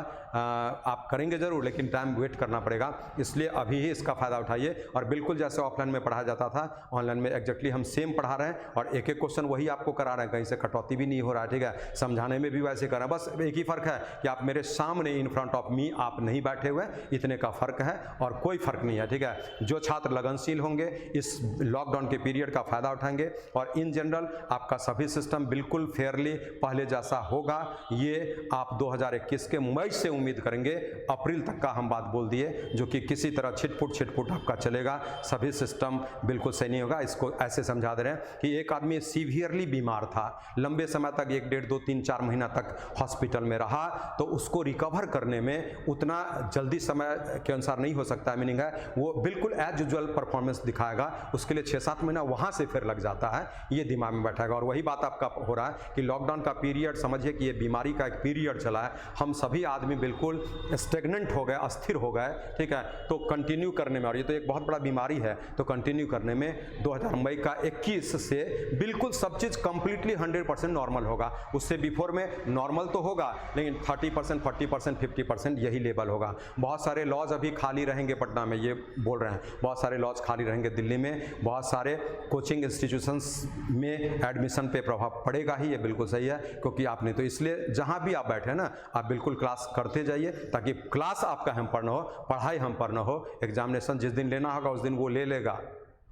आप करेंगे जरूर लेकिन टाइम वेट करना पड़ेगा, इसलिए अभी ही इसका फ़ायदा उठाइए। और बिल्कुल जैसे ऑफलाइन में पढ़ाया जाता था, ऑनलाइन में एग्जैक्टली हम सेम पढ़ा रहे हैं और एक एक क्वेश्चन वही आपको करा रहे हैं, कहीं से कटौती भी नहीं हो रहा है, ठीक है। समझाने में भी वैसे कर रहे हैं, बस एक ही फ़र्क है कि आप मेरे सामने इन फ्रंट ऑफ मी आप नहीं बैठे हुए, इतने का फ़र्क है और कोई फ़र्क नहीं है, ठीक है। जो छात्र लगनशील होंगे इस लॉकडाउन के पीरियड का फ़ायदा उठाएंगे और इन जनरल आपका सभी सिस्टम बिल्कुल फेयरली पहले जैसा होगा, ये आप 2021 के मई से उम्मीद करेंगे, अप्रैल तक का हम बात बोल दिए, जो कि किसी तरह छिटपुट आपका चलेगा, सभी सिस्टम बिल्कुल सही नहीं होगा। इसको ऐसे समझा दे रहे हैं कि एक आदमी सीवियरली बीमार था, लंबे समय तक 1 डेढ़ 2 3 4 महीना तक हॉस्पिटल में रहा, तो उसको रिकवर करने में उतना जल्दी समय के अनुसार नहीं हो सकता है। मीनिंग है वो बिल्कुल एज यूजुअल परफॉर्मेंस दिखाएगा, उसके लिए 6-7 महीना वहाँ से फिर लग जाता है, ये दिमाग में बैठेगा। और वही बात आपका हो रहा है कि लॉकडाउन का पीरियड समझिए कि ये बीमारी का एक पीरियड चला है, हम सभी आदमी बिल्कुल स्टेगनेंट हो गए, अस्थिर हो गए, ठीक है। तो कंटिन्यू करने में, और ये तो एक बहुत बड़ा बीमारी है, तो कंटिन्यू करने में 2000 मई का 21 से बिल्कुल सब चीज़ कंप्लीटली 100% नॉर्मल होगा। उससे बिफोर में नॉर्मल तो होगा, लेकिन 30%, 40%, 50% यही लेवल होगा। बहुत सारे लॉज अभी खाली रहेंगे पटना में, ये बोल रहे हैं, बहुत सारे लॉज खाली रहेंगे दिल्ली में, बहुत सारे कोचिंग इंस्टीट्यूशंस में एडमिशन पे प्रभाव पड़ेगा ही, ये बिल्कुल सही है। क्योंकि आपने तो इसलिए जहाँ भी आप बैठे ना, आप बिल्कुल क्लास करते जाइए, ताकि क्लास आपका हम पर न हो, पढ़ाई हम पर न हो। एग्जामिनेशन जिस दिन लेना होगा उस दिन वो ले लेगा,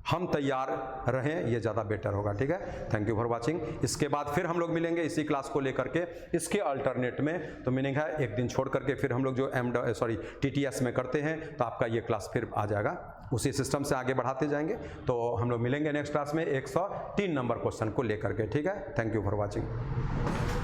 हम तैयार रहें, ये ज़्यादा बेटर होगा, ठीक है। Thank you for watching. इसके बाद फिर हम लोग मिलेंगे इसी क्लास को लेकर के, इसके अल्टरनेट में। तो मीनिंग है एक दिन छोड़ करके फिर हम लोग जो TTS में करते हैं, तो आपका ये क्लास फिर आ जाएगा, उसी सिस्टम से आगे बढ़ाते जाएंगे। तो हम लोग मिलेंगे नेक्स्ट क्लास में 103 नंबर क्वेश्चन को लेकर के, ठीक है। Thank you for watching.